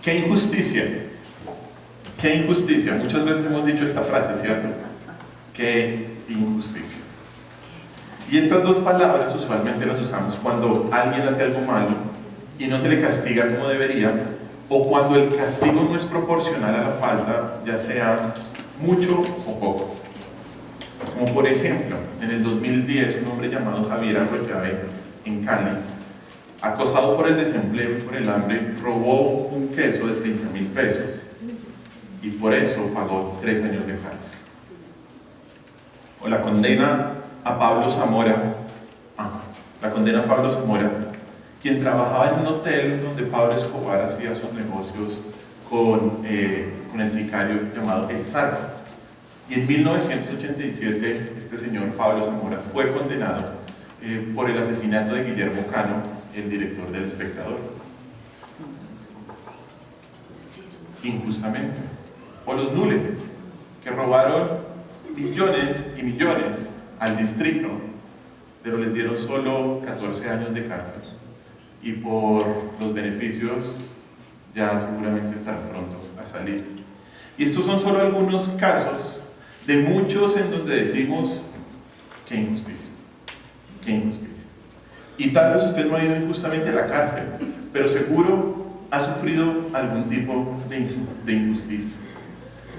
¡Qué injusticia! ¡Qué injusticia! Muchas veces hemos dicho esta frase, ¿cierto? ¡Qué injusticia! Y estas dos palabras usualmente las usamos cuando alguien hace algo malo y no se le castiga como debería, o cuando el castigo no es proporcional a la falta, ya sea mucho o poco. Como por ejemplo, en el 2010, un hombre llamado Javier Arroyave, en Cali, acosado por el desempleo y por el hambre, robó un queso de 30.000 pesos y por eso pagó 3 años de cárcel. O la condena a Pablo Zamora, quien trabajaba en un hotel donde Pablo Escobar hacía sus negocios con el sicario llamado El Zarco. Y en 1987, este señor Pablo Zamora fue condenado por el asesinato de Guillermo Cano, el director del Espectador. Injustamente. O los Nules, que robaron millones y millones al distrito, pero les dieron solo 14 años de cárcel. Y por los beneficios ya seguramente están prontos a salir. Y estos son solo algunos casos de muchos en donde decimos: qué injusticia, qué injusticia. Y tal vez usted no ha ido injustamente a la cárcel, pero seguro ha sufrido algún tipo de injusticia.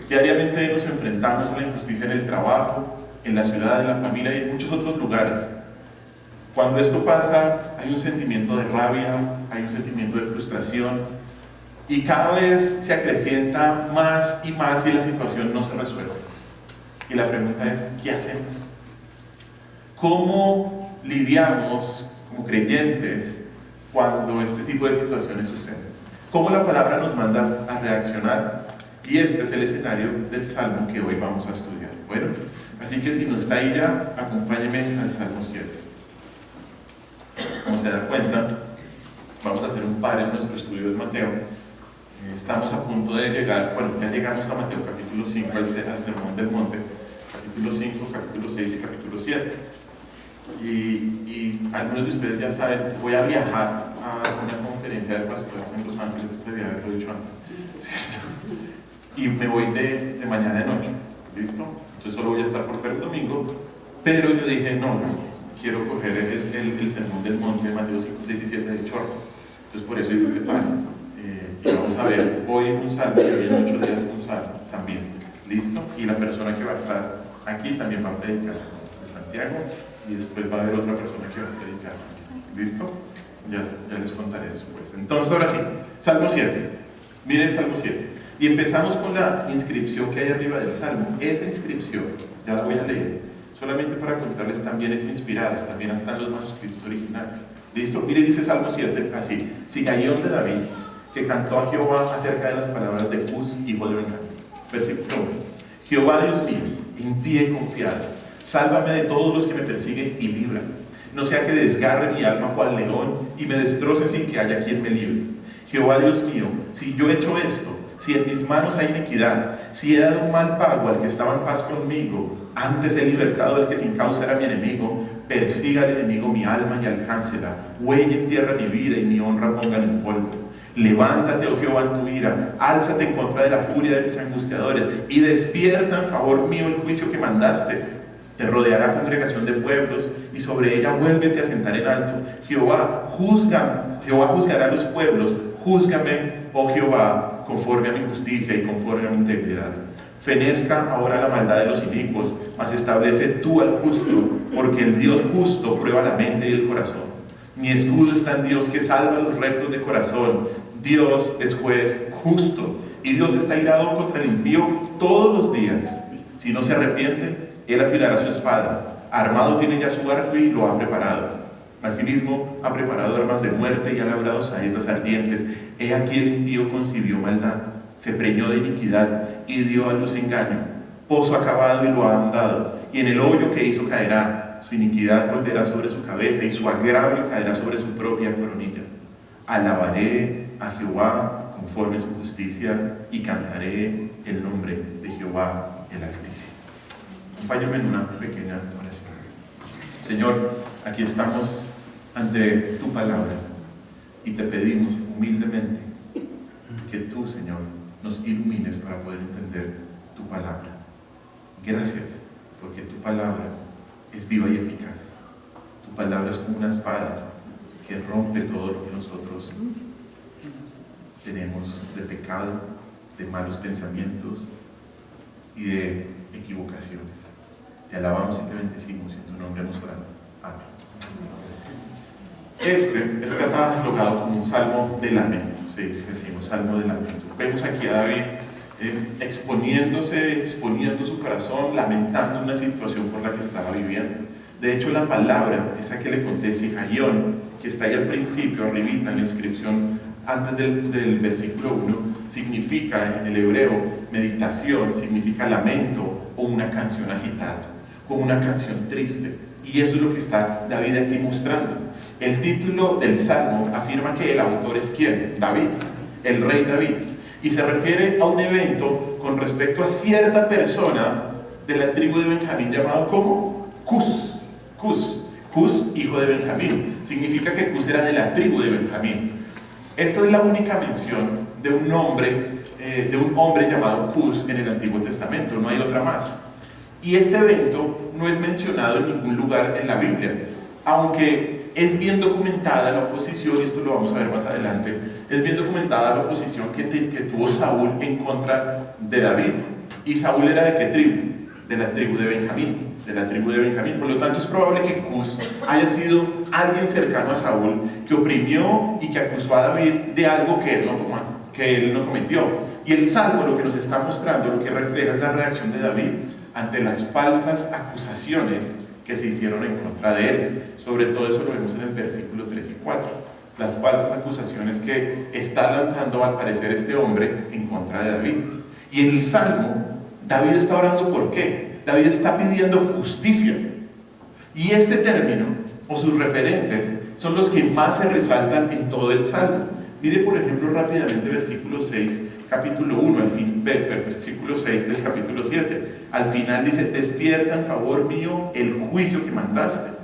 Diariamente nos enfrentamos a la injusticia en el trabajo, en la ciudad, en la familia y en muchos otros lugares. Cuando esto pasa, hay un sentimiento de rabia, hay un sentimiento de frustración, y cada vez se acrecienta más y más y la situación no se resuelve. Y la pregunta es: ¿qué hacemos? ¿Cómo lidiamos como creyentes cuando este tipo de situaciones suceden? ¿Cómo la palabra nos manda a reaccionar? Y este es el escenario del Salmo que hoy vamos a estudiar. Bueno, así que si no está ahí ya, acompáñeme al Salmo 7. Como se da cuenta, vamos a hacer un par en nuestro estudio de Mateo. Estamos a punto de llegar, bueno, ya llegamos a Mateo capítulo 5, al Sermón del Monte, capítulo 5, capítulo 6 y capítulo 7. Y algunos de ustedes ya saben, voy a viajar a una conferencia de pastores en Los Ángeles, este día de dicho antes, y me voy de mañana en noche, ¿listo? Entonces solo voy a estar por fuera el domingo, pero yo dije, no, quiero coger el Sermón del Monte, Mateo 5, 6 y 7 del chorro. Entonces por eso hice este plan. Y vamos a ver hoy un salmo y en 8 días un salmo también, ¿listo? Y la persona que va a estar aquí también va a predicar de Santiago, y después va a haber otra persona que va a predicar, ¿listo? Ya les contaré después. Entonces ahora sí, Salmo 7. Miren Salmo 7. Y empezamos con la inscripción que hay arriba del Salmo. Esa inscripción, ya la voy a leer, solamente para contarles, también es inspirada, también están los manuscritos originales. ¿Listo? Mire, dice Salmo 7, así: Sigaión de David, que cantó a Jehová acerca de las palabras de Uz, hijo de Benjamín. Versículo 1. Jehová Dios mío, en ti he confiado. Sálvame de todos los que me persiguen y líbrame. No sea que desgarre mi alma cual león y me destrocen sin que haya quien me libre. Jehová Dios mío, si yo he hecho esto, si en mis manos hay iniquidad, si he dado un mal pago al que estaba en paz conmigo, antes he libertado al que sin causa era mi enemigo, persiga al enemigo mi alma y alcáncela, huelle en tierra mi vida y mi honra pongan en polvo. Levántate, oh Jehová, en tu ira, álzate en contra de la furia de mis angustiadores, y despierta en favor mío el juicio que mandaste. Te rodeará congregación de pueblos, y sobre ella vuélvete a sentar en alto. Jehová juzgará a los pueblos, júzgame, oh Jehová, conforme a mi justicia y conforme a mi integridad. Fenezca ahora la maldad de los inicuos, mas establece tú al justo, porque el Dios justo prueba la mente y el corazón. Mi escudo está en Dios, que salva a los rectos de corazón. Dios es juez justo, y Dios está airado contra el impío todos los días. Si no se arrepiente, él afilará su espada. Armado tiene ya su arco y lo ha preparado. Asimismo, ha preparado armas de muerte y ha labrado saetas ardientes. He aquí el impío concibió maldad, se preñó de iniquidad y dio a luz engaño. Pozo acabado y lo ha ahondado, y en el hoyo que hizo caerá. Su iniquidad volverá sobre su cabeza y su agravio caerá sobre su propia coronilla. Alabaré a Jehová conforme a su justicia y cantaré el nombre de Jehová el Altísimo. Acompáñame en una pequeña oración. Señor, aquí estamos ante tu palabra y te pedimos humildemente que tú, tú, Señor, nos ilumines para poder entender tu palabra. Gracias, porque tu palabra es viva y eficaz. Tu palabra es como una espada que rompe todo lo que nosotros tenemos de pecado, de malos pensamientos y de equivocaciones. Te alabamos y te bendecimos, y en tu nombre hemos orado. Amén. Este es catalogado como un salmo de lamento, se dice así, un salmo de lamento. Vemos aquí a David exponiendo su corazón, lamentando una situación por la que estaba viviendo. De hecho, la palabra, esa que le conté, Sihayón, que está ahí al principio, arribita en la inscripción, antes del versículo 1, significa en el hebreo meditación, significa lamento o una canción agitada, como una canción triste. Y eso es lo que está David aquí mostrando. El título del Salmo afirma que el autor es ¿quién? David, el rey David. Y se refiere a un evento con respecto a cierta persona de la tribu de Benjamín llamado como Cus, hijo de Benjamín. Significa que Cus era de la tribu de Benjamín. Esta es la única mención de un hombre llamado Cus en el Antiguo Testamento, no hay otra más. Y este evento no es mencionado en ningún lugar en la Biblia, aunque es bien documentada la oposición, y esto lo vamos a ver más adelante, es bien documentada la oposición que tuvo Saúl en contra de David. ¿Y Saúl era de qué tribu? De la tribu de Benjamín. Por lo tanto, es probable que Cus haya sido alguien cercano a Saúl que oprimió y que acusó a David de algo que él no cometió. Y el Salmo lo que nos está mostrando, lo que refleja es la reacción de David ante las falsas acusaciones que se hicieron en contra de él. Sobre todo eso lo vemos en el versículo 3 y 4. Las falsas acusaciones que está lanzando al parecer este hombre en contra de David. Y en el Salmo, David está orando ¿por qué? David está pidiendo justicia. Y este término, o sus referentes, son los que más se resaltan en todo el Salmo. Mire, por ejemplo, rápidamente versículo 6, capítulo 1, versículo 6 del capítulo 7. Al final dice, despierta en favor mío el juicio que mandaste.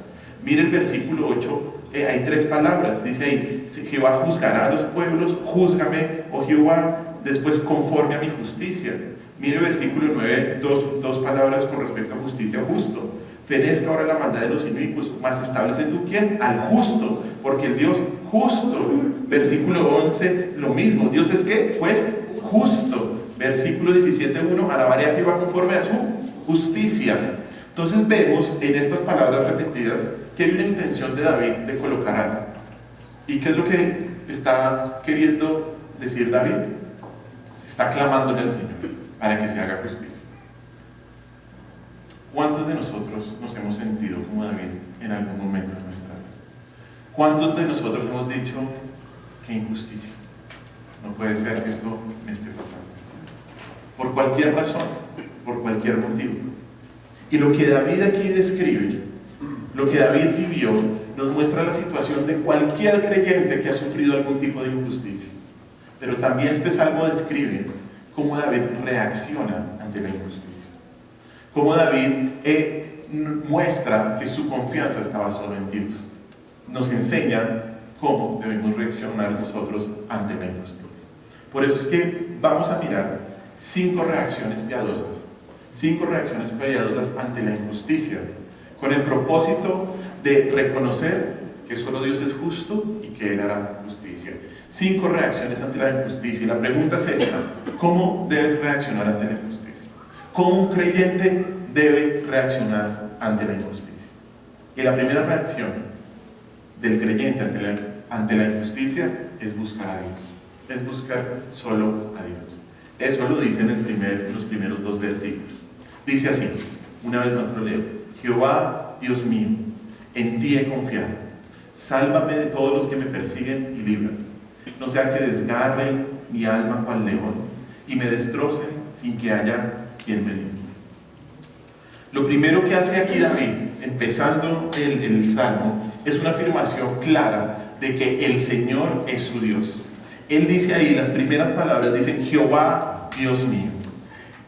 Mire el versículo 8, hay tres palabras. Dice ahí, Jehová juzgará a los pueblos, júzgame, oh Jehová, después conforme a mi justicia. Mire el versículo 9, dos palabras con respecto a justicia, justo. Fenezca ahora la maldad de los inicuos, mas establece tú ¿quién? Al justo, porque el Dios justo. Versículo 11, lo mismo. ¿Dios es qué? Pues justo. Versículo 17:1, alabaré a Jehová conforme a su justicia. Entonces vemos en estas palabras repetidas que hay una intención de David de colocar algo. ¿Y qué es lo que está queriendo decir David? Está clamando en el Señor para que se haga justicia. ¿Cuántos de nosotros nos hemos sentido como David en algún momento de nuestra vida? ¿Cuántos de nosotros hemos dicho qué injusticia? No puede ser que esto me esté pasando. Por cualquier razón, por cualquier motivo. Y lo que David aquí describe, lo que David vivió, nos muestra la situación de cualquier creyente que ha sufrido algún tipo de injusticia. Pero también este salmo describe cómo David reacciona ante la injusticia. Cómo David muestra que su confianza estaba solo en Dios. Nos enseña cómo debemos reaccionar nosotros ante la injusticia. Por eso es que vamos a mirar 5 reacciones piadosas. 5 reacciones piadosas ante la injusticia, con el propósito de reconocer que solo Dios es justo y que Él hará justicia. 5 reacciones ante la injusticia. Y la pregunta es esta: ¿cómo debes reaccionar ante la injusticia? ¿Cómo un creyente debe reaccionar ante la injusticia? Y la primera reacción del creyente ante la injusticia es buscar a Dios. Es buscar solo a Dios. Eso lo dice en los primeros 2 versículos. Dice así, una vez más lo leo: Jehová, Dios mío, en ti he confiado. Sálvame de todos los que me persiguen y líbrame. No sea que desgarren mi alma cual león y me destrocen sin que haya quien me limpie. Lo primero que hace aquí David, empezando el salmo, es una afirmación clara de que el Señor es su Dios. Él dice ahí, las primeras palabras dicen Jehová, Dios mío.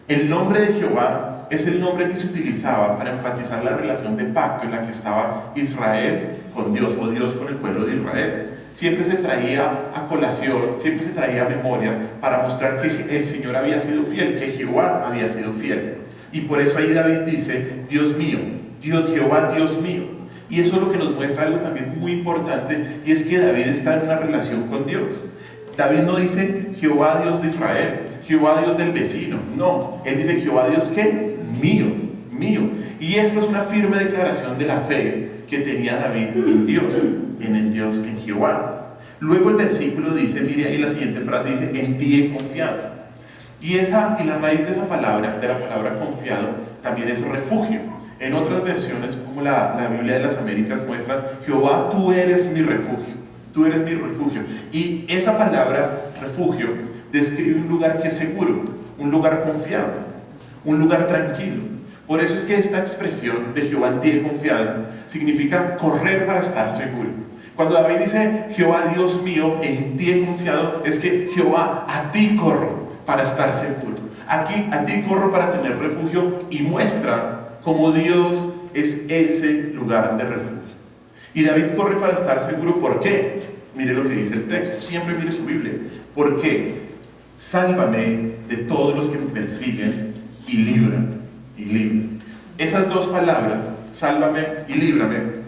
El nombre de Jehová es el nombre que se utilizaba para enfatizar la relación de pacto en la que estaba Israel con Dios, o Dios con el pueblo de Israel. siempre se traía a colación, siempre se traía a memoria para mostrar que el Señor había sido fiel, que Jehová había sido fiel. Y por eso ahí David dice, Dios mío, Jehová Dios mío. Y eso es lo que nos muestra algo también muy importante, y es que David está en una relación con Dios. David no dice Jehová Dios de Israel, Jehová Dios del vecino, no, él dice Jehová Dios ¿qué? Mío, mío. Y esta es una firme declaración de la fe que tenía David en Dios, en Jehová. Luego el versículo dice, mire ahí la siguiente frase, dice, en ti he confiado. Y la raíz de esa palabra, de la palabra confiado, también es refugio. En otras versiones, como la Biblia de las Américas muestra, Jehová, tú eres mi refugio, tú eres mi refugio. Y esa palabra, refugio, describe un lugar que es seguro, un lugar confiable, un lugar tranquilo. Por eso es que esta expresión de Jehová en ti he confiado significa correr para estar seguro. Cuando David dice Jehová Dios mío, en ti he confiado, es que Jehová, a ti corro para estar seguro. Aquí, a ti corro para tener refugio, y muestra cómo Dios es ese lugar de refugio. Y David corre para estar seguro, ¿por qué? Mire lo que dice el texto, siempre mire su Biblia. ¿Por qué? Sálvame de todos los que me persiguen y líbrame. Esas dos palabras, sálvame y líbrame,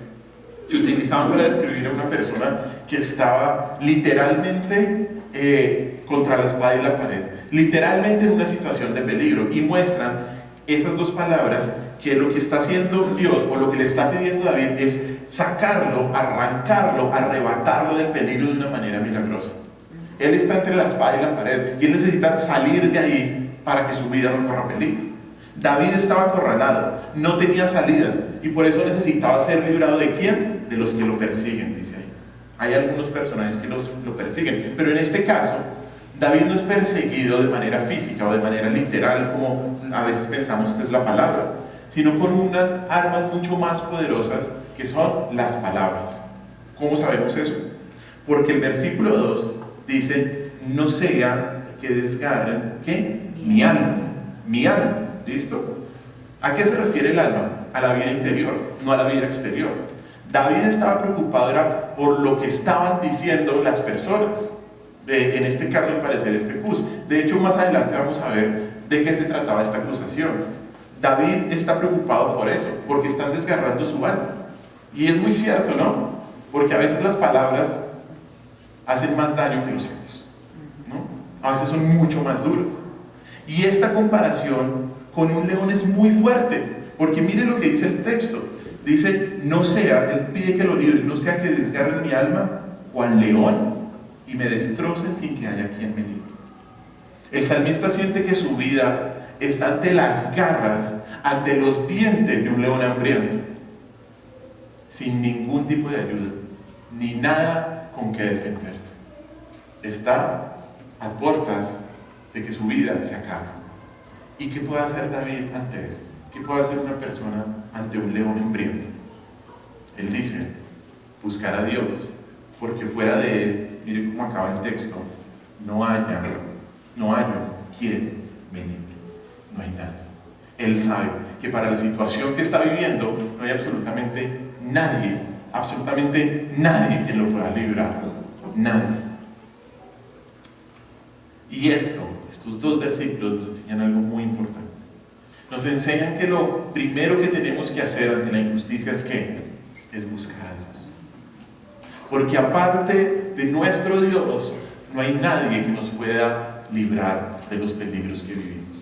se utilizaban para describir a una persona que estaba literalmente contra la espada y la pared, literalmente en una situación de peligro, y muestran esas dos palabras que lo que está haciendo Dios, o lo que le está pidiendo David, es sacarlo, arrancarlo, arrebatarlo del peligro de una manera milagrosa. Él está entre la espada y la pared, y él necesita salir de ahí para que su vida no corra peligro. David estaba acorralado, no tenía salida, y por eso necesitaba ser librado ¿de quién? De los que lo persiguen, dice ahí. Hay algunos personajes que lo persiguen, pero en este caso, David no es perseguido de manera física o de manera literal, como a veces pensamos que es la palabra, sino con unas armas mucho más poderosas, que son las palabras. ¿Cómo sabemos eso? Porque el versículo 2 dice, no sea que desgarren, ¿qué? Mi alma. ¿Listo? ¿A qué se refiere el alma? A la vida interior, no a la vida exterior. David estaba preocupado era por lo que estaban diciendo las personas. En este caso, al parecer, este Cus. De hecho, más adelante vamos a ver de qué se trataba esta acusación. David está preocupado por eso, porque están desgarrando su alma. Y es muy cierto, ¿no? Porque a veces las palabras hacen más daño que los actos, ¿no? A veces son mucho más duros. Y esta comparación con un león es muy fuerte, porque mire lo que dice el texto. Dice, no sea, él pide que lo libre, no sea que desgarren mi alma cual león y me destrocen sin que haya quien me libre. El salmista siente que su vida está ante las garras, ante los dientes de un león hambriento, sin ningún tipo de ayuda, ni nada con que defenderse. Está a puertas de que su vida se acabe. ¿Y qué puede hacer David ante esto? ¿Qué puede hacer una persona ante un león hambriento? Él dice, buscar a Dios, porque fuera de él, mire cómo acaba el texto, no hay quien me libre, no hay nadie. Él sabe que para la situación que está viviendo no hay absolutamente nadie quien lo pueda librar, nadie. Y estos dos versículos nos enseñan algo muy importante. Nos enseñan que lo primero que tenemos que hacer ante la injusticia es ¿qué? Es buscar a Dios. Porque aparte de nuestro Dios, no hay nadie que nos pueda librar de los peligros que vivimos.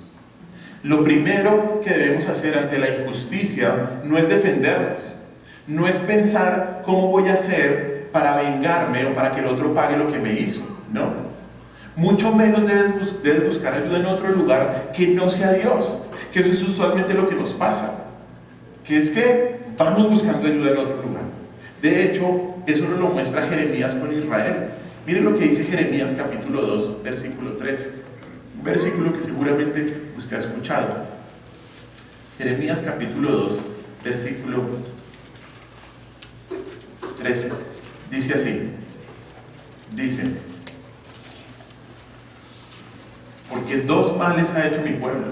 Lo primero que debemos hacer ante la injusticia no es defendernos, no es pensar cómo voy a hacer para vengarme o para que el otro pague lo que me hizo, no. Mucho menos debes buscar ayuda en otro lugar que no sea Dios, que eso es usualmente lo que nos pasa, que es que vamos buscando ayuda en otro lugar. De hecho, eso nos lo muestra Jeremías con Israel. Miren lo que dice Jeremías capítulo 2, versículo 13, un versículo que seguramente usted ha escuchado. Jeremías capítulo 2, versículo 13, dice así, porque dos males ha hecho mi pueblo.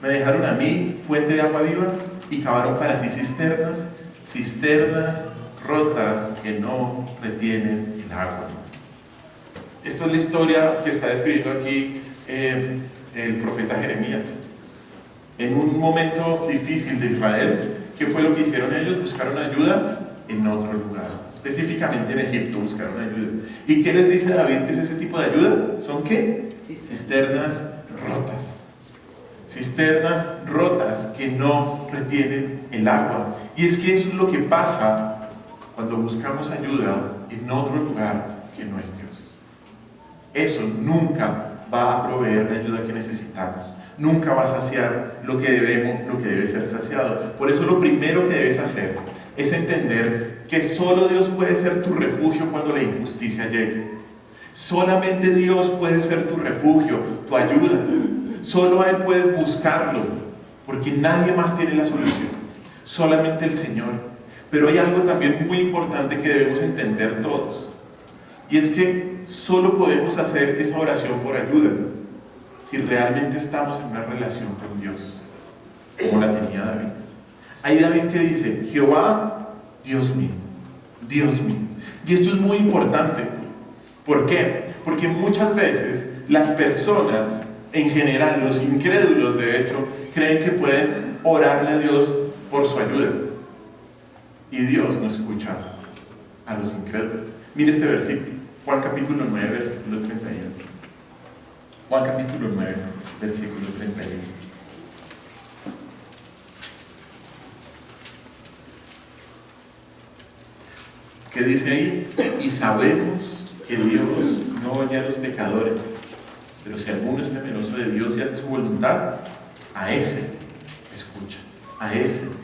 Me dejaron a mí fuente de agua viva y cavaron para sí cisternas rotas que no retienen el agua. Esta es la historia que está describiendo aquí el profeta Jeremías. En un momento difícil de Israel, ¿qué fue lo que hicieron ellos? Buscaron ayuda en otro lugar, específicamente en Egipto buscaron ayuda. ¿Y qué les dice David que es ese tipo de ayuda? ¿Son qué? Cisternas rotas. Cisternas rotas que no retienen el agua. Y es que eso es lo que pasa cuando buscamos ayuda en otro lugar que no es Dios. Eso nunca va a proveer la ayuda que necesitamos. Nunca va a saciar lo que debe ser saciado. Por eso lo primero que debes hacer es entender que solo Dios puede ser tu refugio cuando la injusticia llegue. Solamente Dios puede ser tu refugio, tu ayuda. Solo a Él puedes buscarlo, porque nadie más tiene la solución. Solamente el Señor. Pero hay algo también muy importante que debemos entender todos. Y es que solo podemos hacer esa oración por ayuda si realmente estamos en una relación con Dios, como la tenía David. Hay David que dice: Jehová, Dios mío, Dios mío. Y esto es muy importante. ¿Por qué? Porque muchas veces las personas, en general, los incrédulos de hecho, creen que pueden orarle a Dios por su ayuda. Y Dios no escucha a los incrédulos. Mire este versículo, Juan capítulo 9, versículo 31. Juan capítulo 9, versículo 31. ¿Qué dice ahí? Y sabemos que Dios no oye a los pecadores, pero si alguno es temeroso de Dios y hace su voluntad, a ese escucha, a ese oye.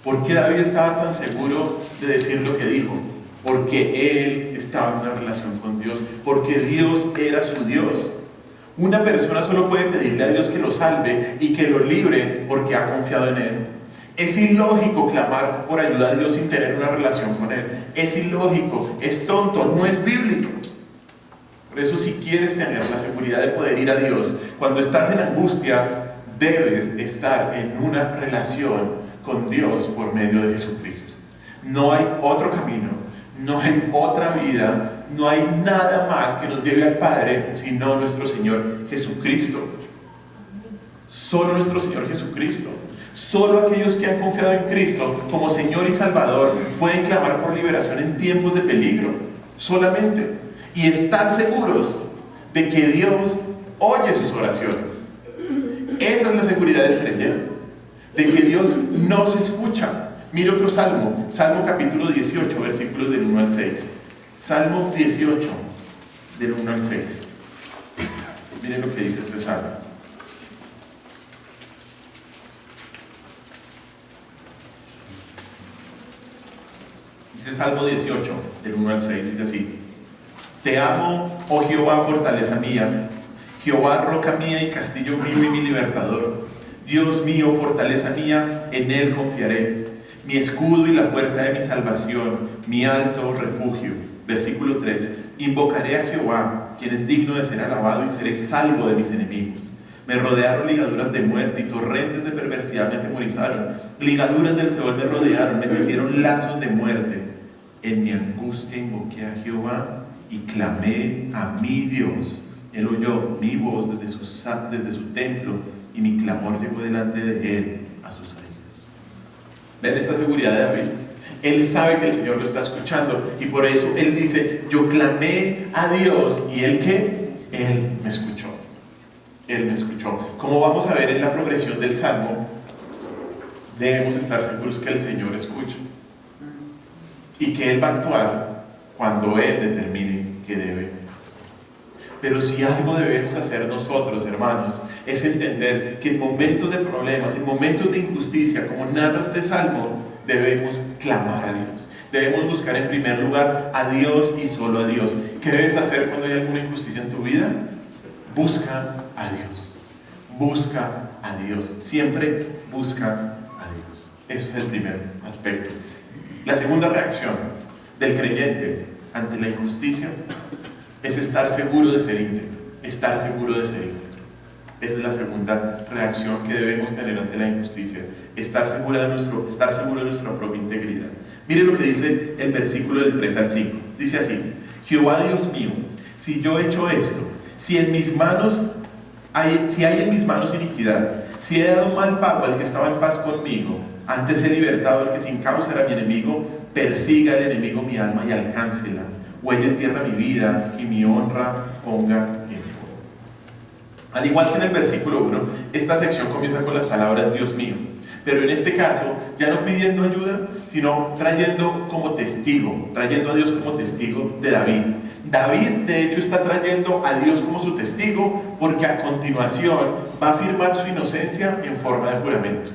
¿Por qué David estaba tan seguro de decir lo que dijo? Porque él estaba en una relación con Dios, porque Dios era su Dios. Una persona solo puede pedirle a Dios que lo salve y que lo libre porque ha confiado en Él. Es ilógico clamar por ayuda a Dios sin tener una relación con Él. Es ilógico, es tonto, no es bíblico. Por eso, si quieres tener la seguridad de poder ir a Dios, cuando estás en angustia, debes estar en una relación con Dios por medio de Jesucristo. No hay otro camino, no hay otra vida, no hay nada más que nos lleve al Padre sino nuestro Señor Jesucristo. Solo nuestro Señor Jesucristo. Solo aquellos que han confiado en Cristo como Señor y Salvador pueden clamar por liberación en tiempos de peligro. Solamente. Y estar seguros de que Dios oye sus oraciones. Esa es la seguridad del creyente. De que Dios nos escucha. Mire otro salmo. Salmo capítulo 18, versículos del 1 al 6. Salmo 18, del 1 al 6. Miren lo que dice este salmo. Dice Salmo 18, del 1 al 6, dice así: Te amo, oh Jehová, fortaleza mía, Jehová, roca mía y castillo mío y mi libertador. Dios mío, fortaleza mía, en Él confiaré. Mi escudo y la fuerza de mi salvación, mi alto refugio. Versículo 3: Invocaré a Jehová, quien es digno de ser alabado, y seré salvo de mis enemigos. Me rodearon ligaduras de muerte y torrentes de perversidad me atemorizaron. Ligaduras del Seol me rodearon, me tendieron lazos de muerte. En mi angustia invoqué a Jehová y clamé a mi Dios. Él oyó mi voz desde su templo, y mi clamor llegó delante de Él a sus oídos. ¿Ven esta seguridad de David? Él sabe que el Señor lo está escuchando, y por eso Él dice: yo clamé a Dios, ¿y Él qué? Él me escuchó. Él me escuchó. Como vamos a ver en la progresión del Salmo, debemos estar seguros que el Señor escucha y que Él va a actuar cuando Él determine que debe. Pero si algo debemos hacer nosotros, hermanos, es entender que en momentos de problemas, en momentos de injusticia, como narra este Salmo, debemos clamar a Dios. Debemos buscar en primer lugar a Dios y solo a Dios. ¿Qué debes hacer cuando hay alguna injusticia en tu vida? Busca a Dios. Busca a Dios. Siempre busca a Dios. Ese es el primer aspecto. La segunda reacción del creyente ante la injusticia es estar seguro de ser íntegro. Estar seguro de ser íntegro. Esa es la segunda reacción que debemos tener ante la injusticia, estar seguro de nuestra propia integridad. Mire lo que dice el versículo del 3 al 5. Dice así: Jehová Dios mío, si yo he hecho esto, si hay en mis manos iniquidad, si he dado mal pago al que estaba en paz conmigo, antes he libertado al que sin causa era mi enemigo, persiga el enemigo mi alma y alcáncela, huelle en tierra mi vida y mi honra ponga en fuego. Al igual que en el versículo 1, esta sección comienza con las palabras Dios mío, pero en este caso ya no pidiendo ayuda, sino trayendo a Dios como testigo de David. David de hecho está trayendo a Dios como su testigo, porque a continuación va a afirmar su inocencia en forma de juramento.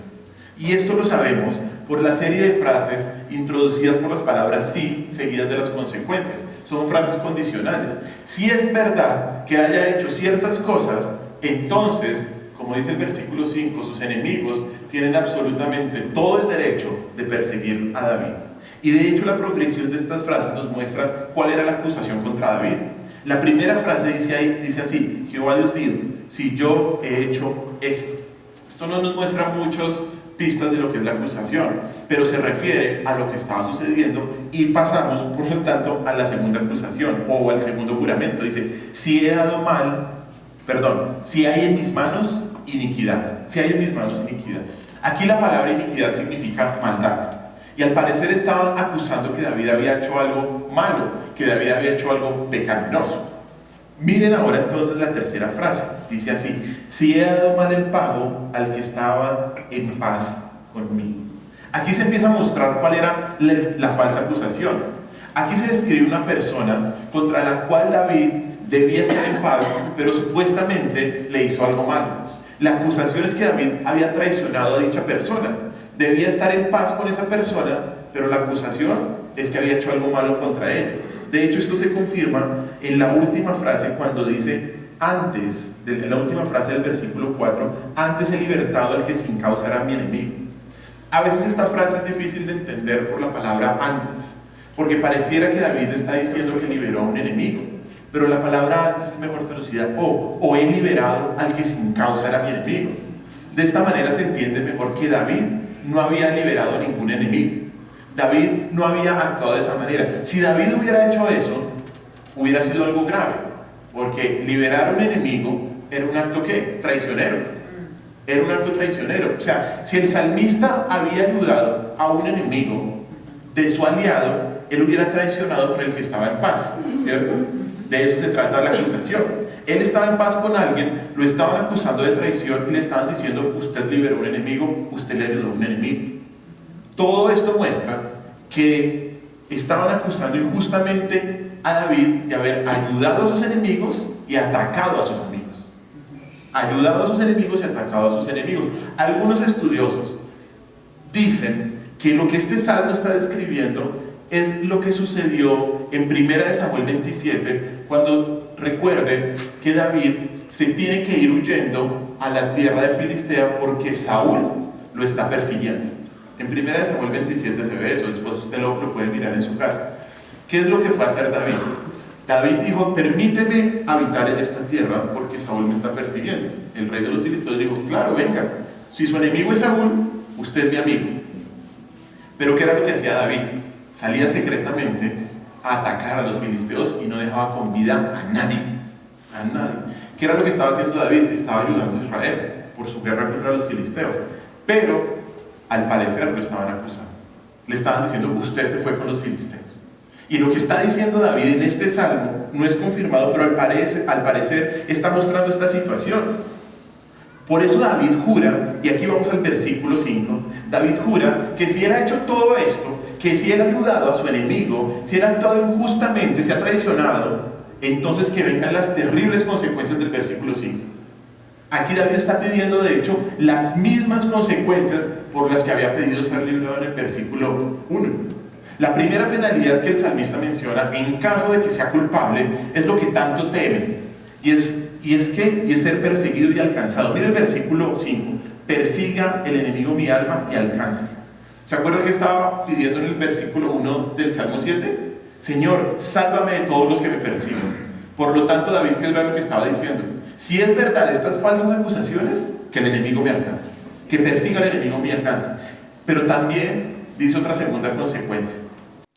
Y esto lo sabemos por la serie de frases introducidas por las palabras sí, seguidas de las consecuencias. Son frases condicionales. Si es verdad que haya hecho ciertas cosas, entonces, como dice el versículo 5, sus enemigos tienen absolutamente todo el derecho de perseguir a David. Y de hecho la progresión de estas frases nos muestra cuál era la acusación contra David. La primera frase dice así: Jehová Dios mío, si yo he hecho esto. Esto no nos muestra muchas pistas de lo que es la acusación, pero se refiere a lo que estaba sucediendo, y pasamos por lo tanto a la segunda acusación o al segundo juramento. Dice: si hay en mis manos iniquidad. Si hay en mis manos iniquidad. Aquí la palabra iniquidad significa maldad. Y al parecer estaban acusando que David había hecho algo malo, que David había hecho algo pecaminoso. Miren ahora entonces la tercera frase. Dice así: si he dado mal el pago al que estaba en paz conmigo. Aquí se empieza a mostrar cuál era la falsa acusación. Aquí se describe una persona contra la cual David debía estar en paz, pero supuestamente le hizo algo malo. La acusación es que David había traicionado a dicha persona. Debía estar en paz con esa persona, pero la acusación es que había hecho algo malo contra él. De hecho, esto se confirma en la última frase, cuando dice en la última frase del versículo 4, antes he libertado al que sin causa era mi enemigo. A veces esta frase es difícil de entender por la palabra antes, porque pareciera que David está diciendo que liberó a un enemigo, pero la palabra antes es mejor traducida o he liberado al que sin causa era mi enemigo. De esta manera se entiende mejor que David no había liberado a ningún enemigo. David no había actuado de esa manera. Si David hubiera hecho eso, hubiera sido algo grave, porque liberar a un enemigo era un acto ¿qué? Traicionero. Era un acto traicionero. O sea, si el salmista había ayudado a un enemigo de su aliado, él hubiera traicionado con el que estaba en paz, ¿cierto? De eso se trata la acusación. Él estaba en paz con alguien, lo estaban acusando de traición y le estaban diciendo: usted liberó a un enemigo, usted le ayudó a un enemigo. Todo esto muestra que estaban acusando injustamente a David de haber ayudado a sus enemigos y atacado a sus amigos. Ayudado a sus enemigos y atacado a sus enemigos. Algunos estudiosos dicen que lo que este salmo está describiendo es lo que sucedió en 1 Samuel 27, cuando recuerden que David se tiene que ir huyendo a la tierra de Filistea porque Saúl lo está persiguiendo. En 1 Samuel 27 se ve eso, después usted lo puede mirar en su casa. ¿Qué es lo que fue a hacer David? David dijo: permíteme habitar en esta tierra porque Saúl me está persiguiendo. El rey de los filisteos dijo: claro, venga, si su enemigo es Saúl, usted es mi amigo. Pero ¿qué era lo que hacía David? Salía secretamente a atacar a los filisteos y no dejaba con vida a nadie. A nadie. ¿Qué era lo que estaba haciendo David? Estaba ayudando a Israel por su guerra contra los filisteos. Pero, al parecer, lo estaban acusando. Le estaban diciendo: usted se fue con los filisteos. Y lo que está diciendo David en este salmo no es confirmado, pero al parecer está mostrando esta situación. Por eso David jura, y aquí vamos al versículo 5, David jura que si él ha hecho todo esto, que si él ha ayudado a su enemigo, si él ha actuado injustamente, se ha traicionado, entonces que vengan las terribles consecuencias del versículo 5. Aquí David está pidiendo de hecho las mismas consecuencias por las que había pedido ser librado en el versículo 1. La primera penalidad que el salmista menciona en caso de que sea culpable es lo que tanto teme, y es ser perseguido y alcanzado. Mira el versículo 5: persiga el enemigo mi alma y alcance. ¿Se acuerdan que estaba pidiendo en el versículo 1 del Salmo 7? Señor, sálvame de todos los que me persiguen. Por lo tanto, David, ¿qué era lo que estaba diciendo? Si es verdad estas falsas acusaciones, que el enemigo me alcance, que persiga al enemigo me alcance. Pero también dice otra segunda consecuencia.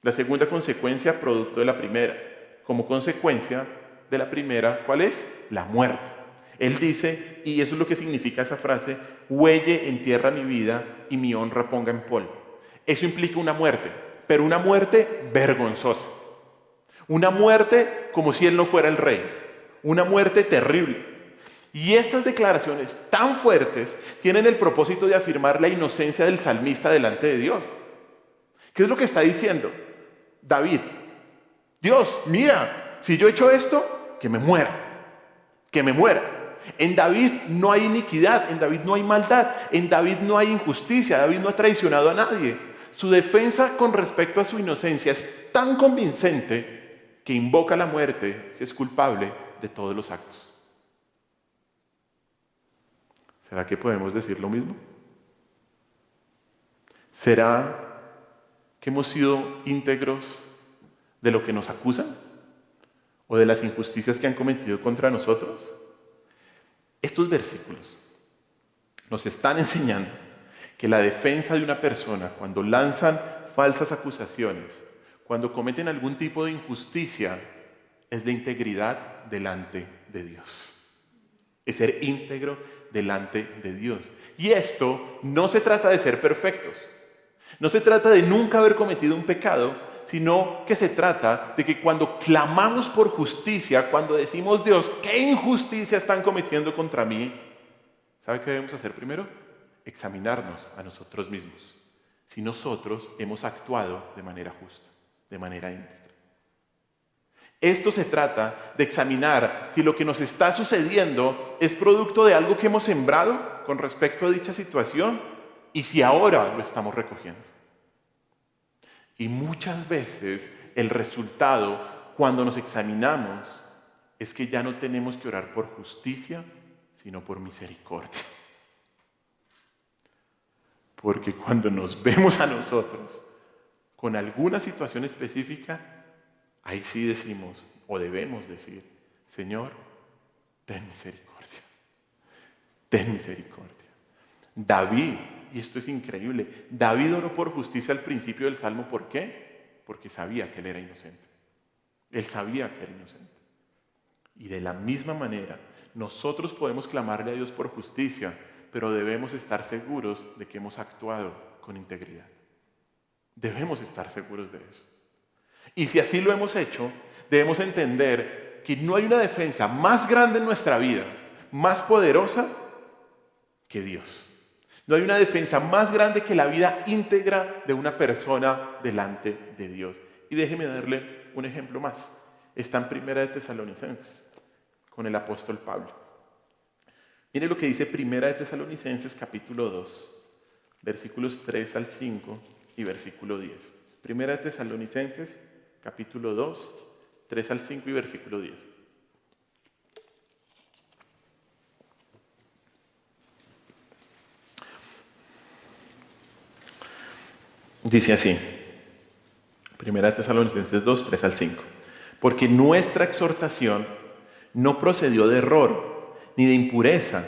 La segunda consecuencia, producto de la primera. Como consecuencia de la primera, ¿cuál es? La muerte. Él dice, y eso es lo que significa esa frase: huelle en tierra mi vida y mi honra ponga en polvo. Eso implica una muerte, pero una muerte vergonzosa. Una muerte como si él no fuera el rey. Una muerte terrible. Y estas declaraciones tan fuertes tienen el propósito de afirmar la inocencia del salmista delante de Dios. ¿Qué es lo que está diciendo David? Dios, mira, si yo he hecho esto, que me muera. Que me muera. En David no hay iniquidad, en David no hay maldad, en David no hay injusticia, David no ha traicionado a nadie. Su defensa con respecto a su inocencia es tan convincente que invoca la muerte si es culpable de todos los actos. ¿Será que podemos decir lo mismo? ¿Será que hemos sido íntegros de lo que nos acusan o de las injusticias que han cometido contra nosotros? Estos versículos nos están enseñando que la defensa de una persona, cuando lanzan falsas acusaciones, cuando cometen algún tipo de injusticia, es la integridad delante de Dios. Es ser íntegro delante de Dios. Y esto no se trata de ser perfectos. No se trata de nunca haber cometido un pecado, sino que se trata de que cuando clamamos por justicia, cuando decimos, Dios, ¿qué injusticia están cometiendo contra mí? ¿Sabe qué debemos hacer primero? Examinarnos a nosotros mismos. Si nosotros hemos actuado de manera justa, de manera íntegra. Esto se trata de examinar si lo que nos está sucediendo es producto de algo que hemos sembrado con respecto a dicha situación y si ahora lo estamos recogiendo. Y muchas veces el resultado, cuando nos examinamos, es que ya no tenemos que orar por justicia, sino por misericordia. Porque cuando nos vemos a nosotros con alguna situación específica, ahí sí decimos, o debemos decir, Señor, ten misericordia. Ten misericordia. David, y esto es increíble, David oró por justicia al principio del Salmo. ¿Por qué? Porque sabía que él era inocente. Él sabía que era inocente. Y de la misma manera, nosotros podemos clamarle a Dios por justicia, pero debemos estar seguros de que hemos actuado con integridad. Debemos estar seguros de eso. Y si así lo hemos hecho, debemos entender que no hay una defensa más grande en nuestra vida, más poderosa que Dios. No hay una defensa más grande que la vida íntegra de una persona delante de Dios. Y déjeme darle un ejemplo más. Está en Primera de Tesalonicenses, con el apóstol Pablo. Mire lo que dice Primera de Tesalonicenses, capítulo 2, versículos 3 al 5 y versículo 10. Primera de Tesalonicenses, capítulo 2, 3 al 5 y versículo 10. Dice así, Primera de Tesalonicenses 2, 3 al 5. Porque nuestra exhortación no procedió de error, ni de impureza,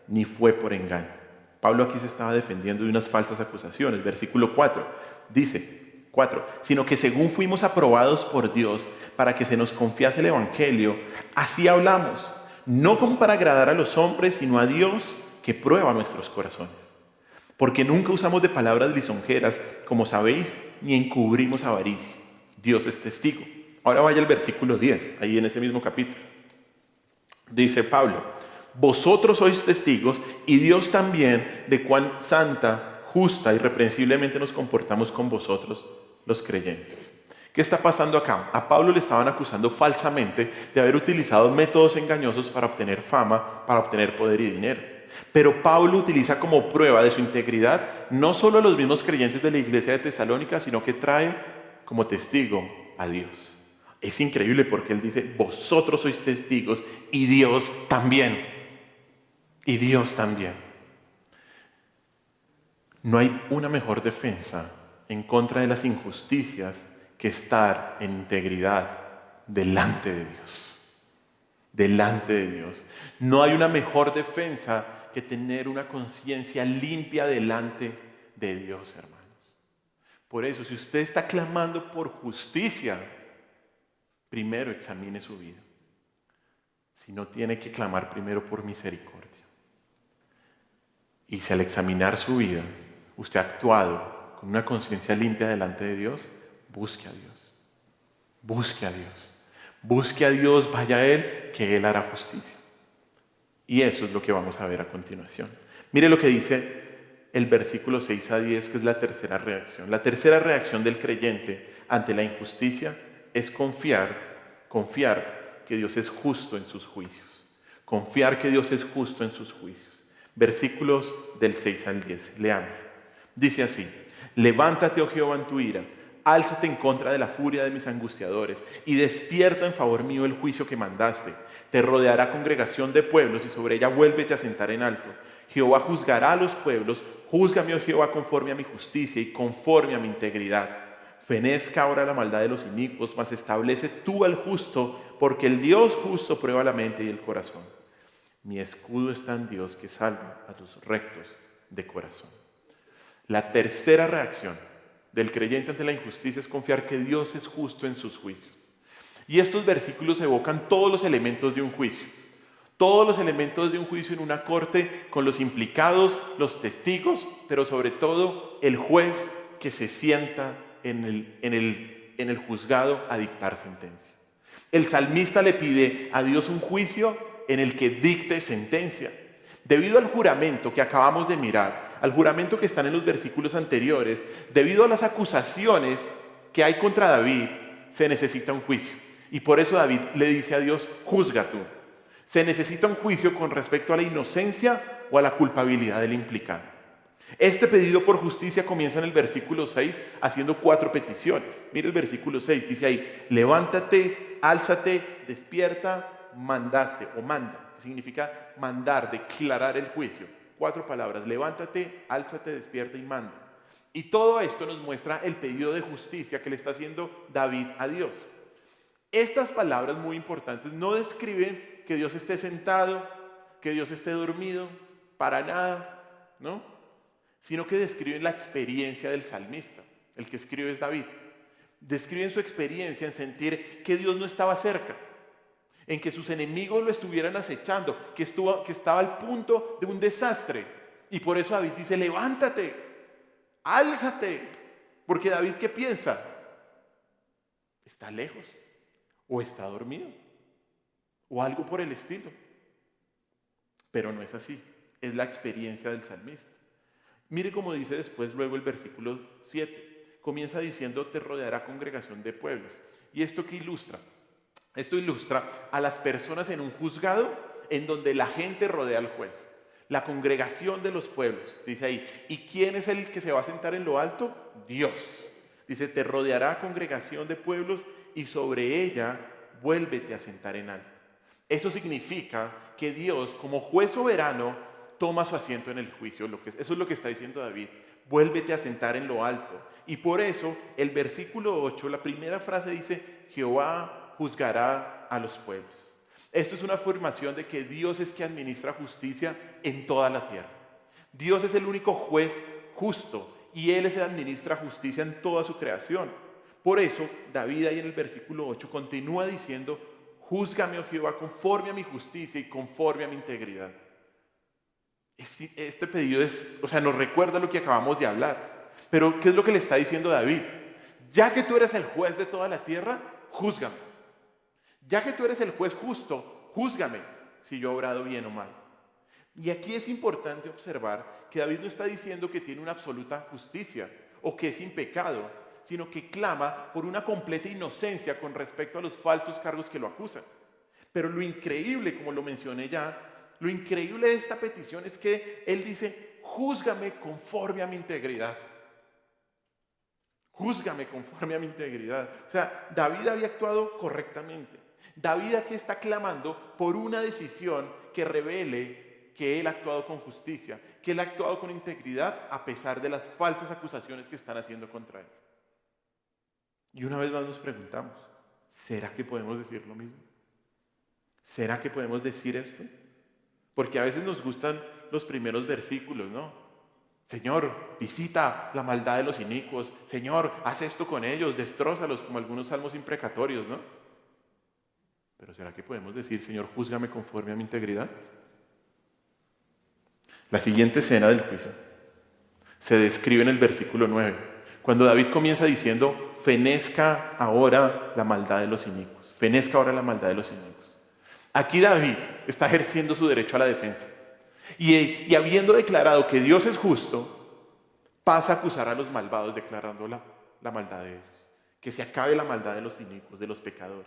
ni fue por engaño. Pablo aquí se estaba defendiendo de unas falsas acusaciones. Versículo 4 dice, 4, sino que según fuimos aprobados por Dios para que se nos confiase el Evangelio, así hablamos, no como para agradar a los hombres, sino a Dios que prueba nuestros corazones. Porque nunca usamos de palabras lisonjeras, como sabéis, ni encubrimos avaricia. Dios es testigo. Ahora vaya al versículo 10, ahí en ese mismo capítulo. Dice Pablo, vosotros sois testigos y Dios también de cuán santa, justa y reprensiblemente nos comportamos con vosotros los creyentes. ¿Qué está pasando acá? A Pablo le estaban acusando falsamente de haber utilizado métodos engañosos para obtener fama, para obtener poder y dinero. Pero Pablo utiliza como prueba de su integridad no solo a los mismos creyentes de la iglesia de Tesalónica, sino que trae como testigo a Dios. Es increíble porque él dice, vosotros sois testigos y Dios también. Y Dios también. No hay una mejor defensa en contra de las injusticias que estar en integridad delante de Dios. delante de Dios. No hay una mejor defensa que tener una conciencia limpia delante de Dios, hermanos. Por eso, si usted está clamando por justicia, primero examine su vida. Si no, tiene que clamar primero por misericordia. Y si al examinar su vida, usted ha actuado con una conciencia limpia delante de Dios, busque a Dios. Busque a Dios. Busque a Dios, vaya a Él, que Él hará justicia. Y eso es lo que vamos a ver a continuación. Mire lo que dice el versículo 6 a 10, que es la tercera reacción. La tercera reacción del creyente ante la injusticia es confiar que Dios es justo en sus juicios. Confiar que Dios es justo en sus juicios. Versículos del 6 al 10. Leamos. Dice así: levántate, oh Jehová, en tu ira. Álzate en contra de la furia de mis angustiadores y despierta en favor mío el juicio que mandaste. Te rodeará congregación de pueblos y sobre ella vuélvete a sentar en alto. Jehová juzgará a los pueblos. Júzgame, oh Jehová, conforme a mi justicia y conforme a mi integridad. Fenezca ahora la maldad de los inicuos, mas establece tú al justo, porque el Dios justo prueba la mente y el corazón. Mi escudo está en Dios, que salva a los rectos de corazón. La tercera reacción del creyente ante la injusticia es confiar que Dios es justo en sus juicios. Y estos versículos evocan todos los elementos de un juicio. Todos los elementos de un juicio en una corte, con los implicados, los testigos, pero sobre todo el juez que se sienta en el juzgado a dictar sentencia. El salmista le pide a Dios un juicio en el que dicte sentencia. Debido al juramento que acabamos de mirar, al juramento que están en los versículos anteriores, debido a las acusaciones que hay contra David, se necesita un juicio. Y por eso David le dice a Dios: juzga tú. Se necesita un juicio con respecto a la inocencia o a la culpabilidad del implicado. Este pedido por justicia comienza en el versículo 6 haciendo 4 peticiones. Mire el versículo 6, dice ahí: levántate, álzate, despierta, mandaste o manda, que significa mandar, declarar el juicio. 4 palabras: levántate, álzate, despierta y manda. Y todo esto nos muestra el pedido de justicia que le está haciendo David a Dios. Estas palabras muy importantes no describen que Dios esté sentado, que Dios esté dormido, para nada, ¿no? Sino que describen la experiencia del salmista. El que escribe es David. Describen su experiencia en sentir que Dios no estaba cerca, en que sus enemigos lo estuvieran acechando, que estaba al punto de un desastre. Y por eso David dice: levántate, álzate. Porque David, ¿qué piensa? Está lejos, o está dormido, o algo por el estilo. Pero no es así, es la experiencia del salmista. Mire cómo dice después luego el versículo 7. Comienza diciendo: te rodeará congregación de pueblos. ¿Y esto qué ilustra? Esto ilustra a las personas en un juzgado en donde la gente rodea al juez. La congregación de los pueblos, dice ahí. ¿Y quién es el que se va a sentar en lo alto? Dios. Dice: te rodeará congregación de pueblos y sobre ella vuélvete a sentar en alto. Eso significa que Dios, como juez soberano, toma su asiento en el juicio. Eso es lo que está diciendo David: vuélvete a sentar en lo alto. Y por eso el versículo 8, la primera frase dice: Jehová juzgará a los pueblos. Esto es una afirmación de que Dios es quien administra justicia en toda la tierra. Dios es el único juez justo y Él es el que administra justicia en toda su creación. Por eso David ahí en el versículo 8 continúa diciendo: júzgame, oh Jehová, conforme a mi justicia y conforme a mi integridad. Este pedido nos recuerda lo que acabamos de hablar. Pero ¿qué es lo que le está diciendo David? Ya que tú eres el juez de toda la tierra, júzgame. Ya que tú eres el juez justo, júzgame si yo he obrado bien o mal. Y aquí es importante observar que David no está diciendo que tiene una absoluta justicia o que es sin pecado, sino que clama por una completa inocencia con respecto a los falsos cargos que lo acusan. Pero lo increíble, como lo mencioné ya, lo increíble de esta petición es que él dice: júzgame conforme a mi integridad. Júzgame conforme a mi integridad. O sea, David había actuado correctamente. David aquí está clamando por una decisión que revele que él ha actuado con justicia, que él ha actuado con integridad a pesar de las falsas acusaciones que están haciendo contra él. Y una vez más nos preguntamos: ¿será que podemos decir lo mismo? ¿Será que podemos decir esto? Porque a veces nos gustan los primeros versículos, ¿no? Señor, visita la maldad de los inicuos. Señor, haz esto con ellos, destrózalos, como algunos salmos imprecatorios, ¿no? Pero ¿será que podemos decir, Señor, júzgame conforme a mi integridad? La siguiente escena del juicio se describe en el versículo 9, cuando David comienza diciendo, fenezca ahora la maldad de los inicuos. Fenezca ahora la maldad de los inicuos. Aquí David está ejerciendo su derecho a la defensa. Y habiendo declarado que Dios es justo, pasa a acusar a los malvados declarando la maldad de ellos. Que se acabe la maldad de los inicuos, de los pecadores.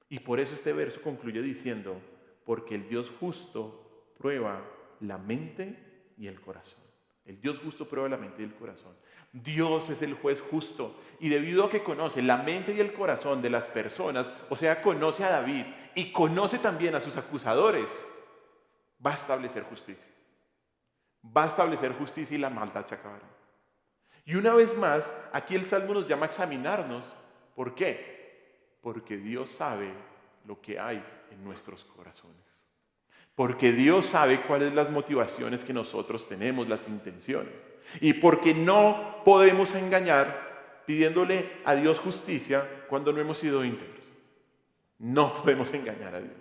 Y por eso este verso concluye diciendo, porque el Dios justo prueba la mente y el corazón. El Dios justo prueba la mente y el corazón. Dios es el juez justo y debido a que conoce la mente y el corazón de las personas, o sea, conoce a David y conoce también a sus acusadores, va a establecer justicia. Va a establecer justicia y la maldad se acabará. Y una vez más, aquí el Salmo nos llama a examinarnos. ¿Por qué? Porque Dios sabe lo que hay en nuestros corazones. Porque Dios sabe cuáles son las motivaciones que nosotros tenemos, las intenciones. Y porque no podemos engañar pidiéndole a Dios justicia cuando no hemos sido íntegros. No podemos engañar a Dios.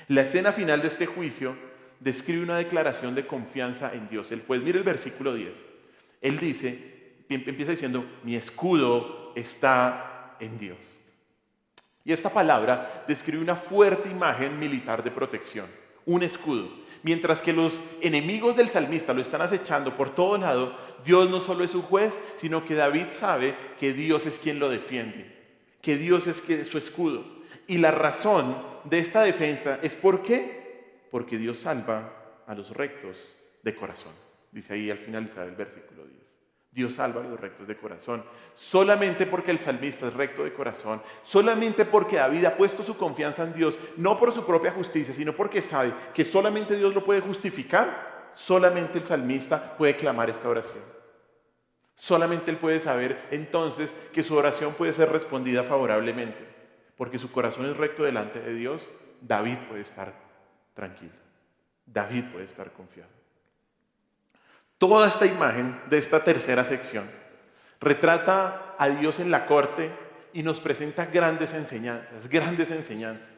La escena final de este juicio describe una declaración de confianza en Dios. El juez, mire el versículo 10. Él dice, empieza diciendo, mi escudo está en Dios. Y esta palabra describe una fuerte imagen militar de protección. Un escudo. Mientras que los enemigos del salmista lo están acechando por todo lado, Dios no solo es su juez, sino que David sabe que Dios es quien lo defiende, que Dios es su escudo. Y la razón de esta defensa es ¿por qué? Porque Dios salva a los rectos de corazón. Dice ahí al finalizar el versículo 10. Dios salva a los rectos de corazón. Solamente porque el salmista es recto de corazón, solamente porque David ha puesto su confianza en Dios, no por su propia justicia, sino porque sabe que solamente Dios lo puede justificar, solamente el salmista puede clamar esta oración. Solamente él puede saber entonces que su oración puede ser respondida favorablemente, porque su corazón es recto delante de Dios. David puede estar tranquilo, David puede estar confiado. Toda esta imagen de esta tercera sección retrata a Dios en la corte y nos presenta grandes enseñanzas, grandes enseñanzas.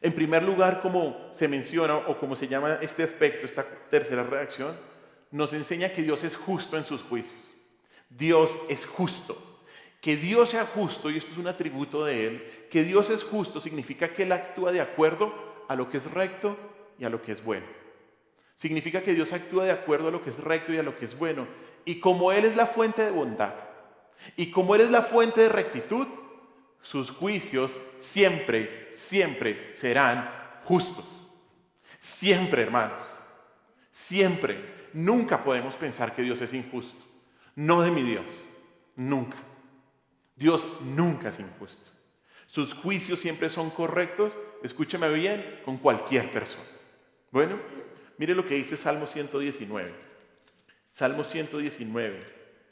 En primer lugar, como se menciona o como se llama este aspecto, esta tercera reacción, nos enseña que Dios es justo en sus juicios. Dios es justo. Que Dios sea justo, y esto es un atributo de Él, que Dios es justo significa que Él actúa de acuerdo a lo que es recto y a lo que es bueno. Significa que Dios actúa de acuerdo a lo que es recto y a lo que es bueno. Y como Él es la fuente de bondad, y como Él es la fuente de rectitud, sus juicios siempre, siempre serán justos. Siempre, hermanos. Siempre. Nunca podemos pensar que Dios es injusto. No de mi Dios. Nunca. Dios nunca es injusto. Sus juicios siempre son correctos, escúcheme bien, con cualquier persona. Bueno, mire lo que dice Salmo 119. Salmo 119,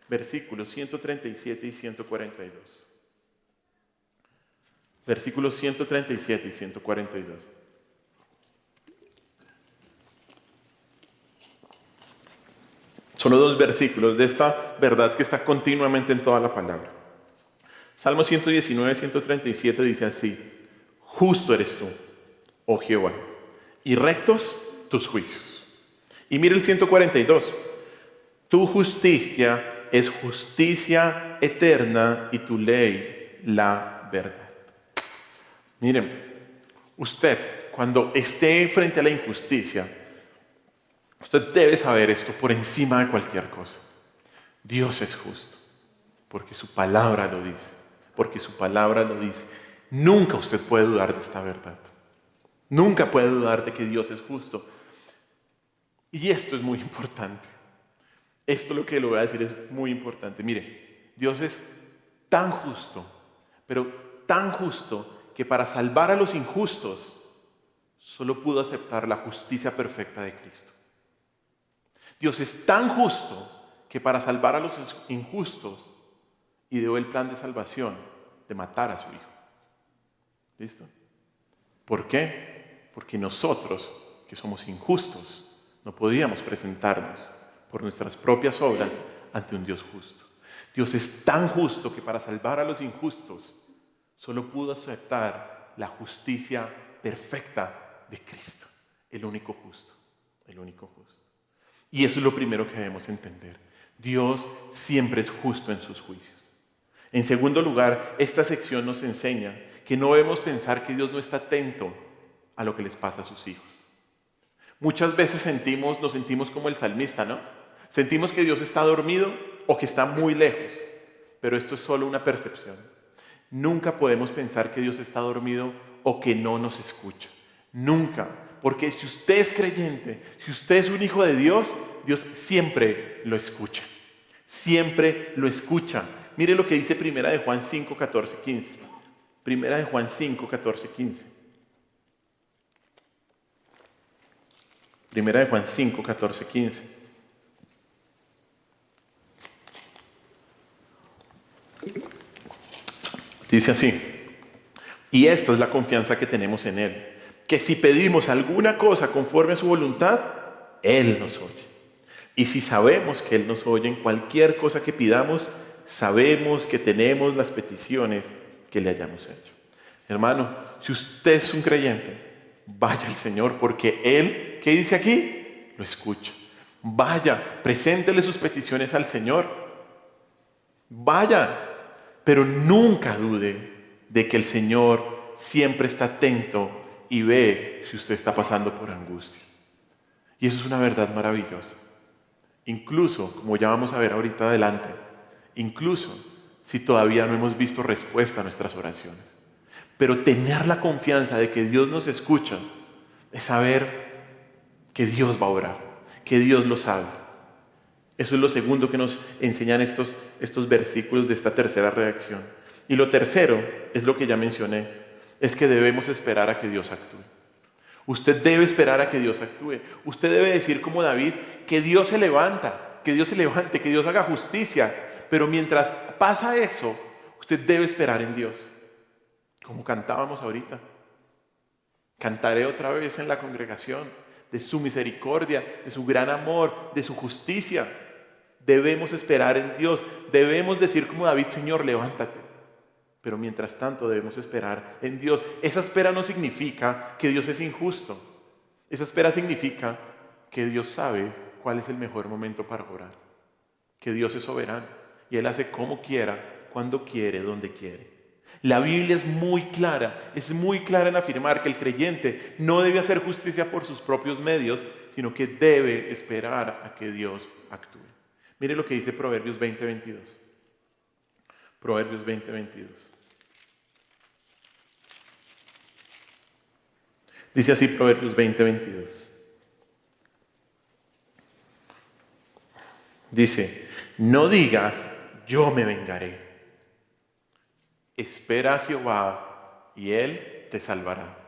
versículos 137 y 142. Versículos 137 y 142. Solo dos versículos de esta verdad que está continuamente en toda la palabra. Salmo 119, 137 dice así: justo eres tú, oh Jehová, y rectos tus juicios. Y mire el 142. Tu justicia es justicia eterna y tu ley la verdad. Miren, usted cuando esté frente a la injusticia, usted debe saber esto por encima de cualquier cosa. Dios es justo, porque su palabra lo dice. Porque su palabra lo dice. Nunca usted puede dudar de esta verdad. Nunca puede dudar de que Dios es justo. Y esto es muy importante. Esto lo que le voy a decir es muy importante. Mire, Dios es tan justo, pero tan justo que para salvar a los injustos solo pudo aceptar la justicia perfecta de Cristo. Dios es tan justo que para salvar a los injustos ideó el plan de salvación de matar a su hijo. ¿Listo? ¿Por qué? Porque nosotros, que somos injustos, no podíamos presentarnos por nuestras propias obras ante un Dios justo. Dios es tan justo que para salvar a los injustos solo pudo aceptar la justicia perfecta de Cristo, el único justo, el único justo. Y eso es lo primero que debemos entender. Dios siempre es justo en sus juicios. En segundo lugar, esta sección nos enseña que no debemos pensar que Dios no está atento a lo que les pasa a sus hijos. Muchas veces nos sentimos como el salmista, ¿no? Sentimos que Dios está dormido o que está muy lejos, pero esto es solo una percepción. Nunca podemos pensar que Dios está dormido o que no nos escucha. Nunca, porque si usted es creyente, si usted es un hijo de Dios, Dios siempre lo escucha. Siempre lo escucha. Mire lo que dice 1 de Juan 5, 14, 15. 1 de Juan 5, 14, 15. 1 de Juan 5, 14, 15. Dice así: y esta es la confianza que tenemos en Él, que si pedimos alguna cosa conforme a su voluntad, Él nos oye. Y si sabemos que Él nos oye en cualquier cosa que pidamos, sabemos que tenemos las peticiones que le hayamos hecho. Hermano, si usted es un creyente, vaya al Señor, porque Él, ¿qué dice aquí? Lo escucha. Vaya, preséntele sus peticiones al Señor. Vaya, pero nunca dude de que el Señor siempre está atento y ve si usted está pasando por angustia. Y eso es una verdad maravillosa. Incluso, como ya vamos a ver ahorita adelante, incluso si todavía no hemos visto respuesta a nuestras oraciones. Pero tener la confianza de que Dios nos escucha es saber que Dios va a orar, que Dios lo sabe. Eso es lo segundo que nos enseñan estos versículos de esta tercera reacción. Y lo tercero es lo que ya mencioné, es que debemos esperar a que Dios actúe. Usted debe esperar a que Dios actúe. Usted debe decir como David, que Dios se levanta, que Dios se levante, que Dios haga justicia. Pero mientras pasa eso, usted debe esperar en Dios. Como cantábamos ahorita. Cantaré otra vez en la congregación de su misericordia, de su gran amor, de su justicia. Debemos esperar en Dios. Debemos decir como David, Señor, levántate. Pero mientras tanto debemos esperar en Dios. Esa espera no significa que Dios es injusto. Esa espera significa que Dios sabe cuál es el mejor momento para orar. Que Dios es soberano y Él hace como quiera, cuando quiere, donde quiere. La Biblia es muy clara en afirmar que el creyente no debe hacer justicia por sus propios medios, sino que debe esperar a que Dios actúe. Mire lo que dice Proverbios 20:22. Proverbios 20:22. Dice así Proverbios 20:22. Dice, no digas, yo me vengaré. Espera a Jehová y Él te salvará.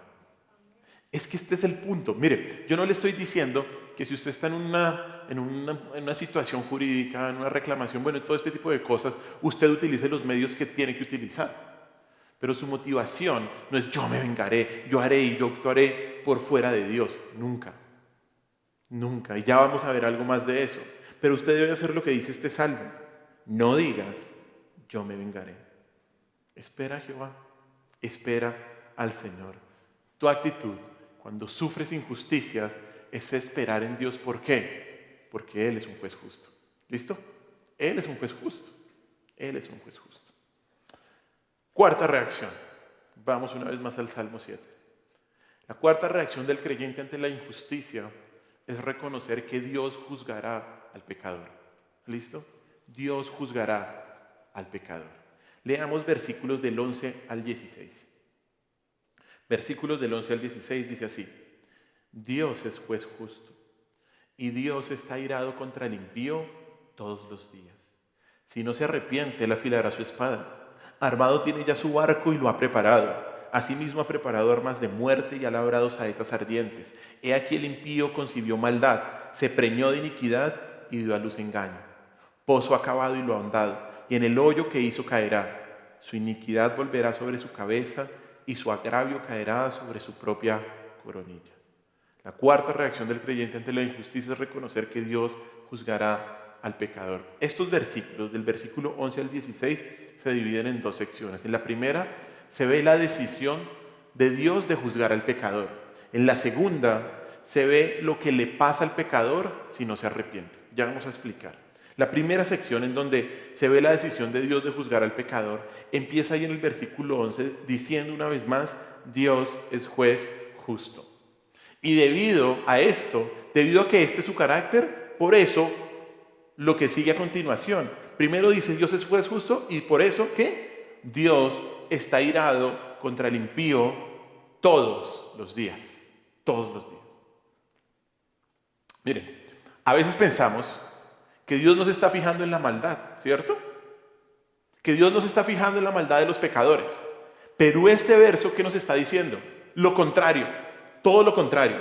Es que este es el punto. Mire, yo no le estoy diciendo que si usted está en una situación jurídica, en una reclamación, bueno, todo este tipo de cosas, usted utilice los medios que tiene que utilizar. Pero su motivación no es yo me vengaré, yo haré y yo actuaré por fuera de Dios. Nunca. Nunca. Y ya vamos a ver algo más de eso. Pero usted debe hacer lo que dice este salmo. No digas, yo me vengaré. Espera a Jehová. Espera al Señor. Tu actitud cuando sufres injusticias es esperar en Dios. ¿Por qué? Porque Él es un juez justo. ¿Listo? Él es un juez justo. Él es un juez justo. Cuarta reacción. Vamos una vez más al Salmo 7. La cuarta reacción del creyente ante la injusticia es reconocer que Dios juzgará al pecador. ¿Listo? Dios juzgará al pecador. Leamos versículos del 11 al 16. Versículos del 11 al 16 dice así: Dios es juez justo y Dios está airado contra el impío todos los días. Si no se arrepiente, él afilará su espada. Armado tiene ya su arco y lo ha preparado. Asimismo ha preparado armas de muerte y ha labrado saetas ardientes. He aquí el impío concibió maldad, se preñó de iniquidad y dio a luz engaño. Pozo ha cavado y lo ha ahondado, y en el hoyo que hizo caerá. Su iniquidad volverá sobre su cabeza, y su agravio caerá sobre su propia coronilla. La cuarta reacción del creyente ante la injusticia es reconocer que Dios juzgará al pecador. Estos versículos, del versículo 11 al 16, se dividen en dos secciones. En la primera se ve la decisión de Dios de juzgar al pecador. En la segunda se ve lo que le pasa al pecador si no se arrepiente. Ya vamos a explicar. La primera sección, en donde se ve la decisión de Dios de juzgar al pecador, empieza ahí en el versículo 11 diciendo una vez más: Dios es juez justo. Y debido a esto, debido a que este es su carácter, por eso lo que sigue a continuación. Primero dice Dios es juez justo, y por eso ¿qué? Dios está irado contra el impío todos los días. Todos los días. Miren, a veces pensamos que Dios no se está fijando en la maldad, ¿cierto? Que Dios no se está fijando en la maldad de los pecadores. Pero este verso, ¿qué nos está diciendo? Lo contrario, todo lo contrario.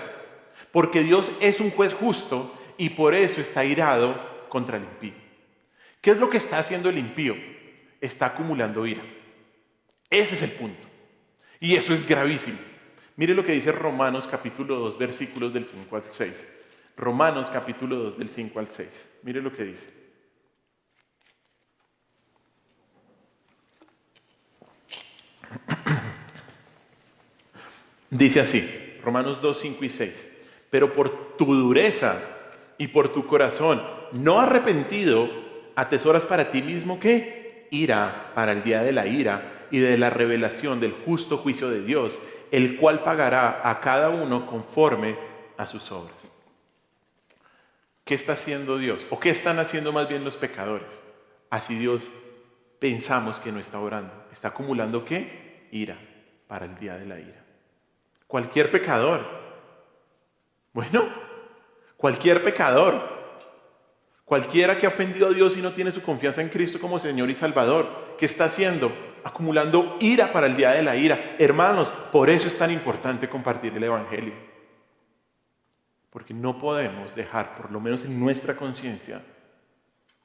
Porque Dios es un juez justo y por eso está irado contra el impío. ¿Qué es lo que está haciendo el impío? Está acumulando ira. Ese es el punto. Y eso es gravísimo. Mire lo que dice Romanos capítulo 2, versículos del 5 al 6. Romanos capítulo 2 del 5 al 6. Mire lo que dice. Dice así, Romanos 2, 5 y 6. Pero por tu dureza y por tu corazón no arrepentido, atesoras para ti mismo ¿qué? Ira para el día de la ira y de la revelación del justo juicio de Dios, el cual pagará a cada uno conforme a sus obras. ¿Qué está haciendo Dios? ¿O qué están haciendo más bien los pecadores? Así Dios pensamos que no está orando. Está acumulando ¿qué? Ira para el día de la ira. Cualquier pecador. Bueno, cualquier pecador. Cualquiera que ha ofendido a Dios y no tiene su confianza en Cristo como Señor y Salvador. ¿Qué está haciendo? Acumulando ira para el día de la ira. Hermanos, por eso es tan importante compartir el Evangelio. Porque no podemos dejar, por lo menos en nuestra conciencia,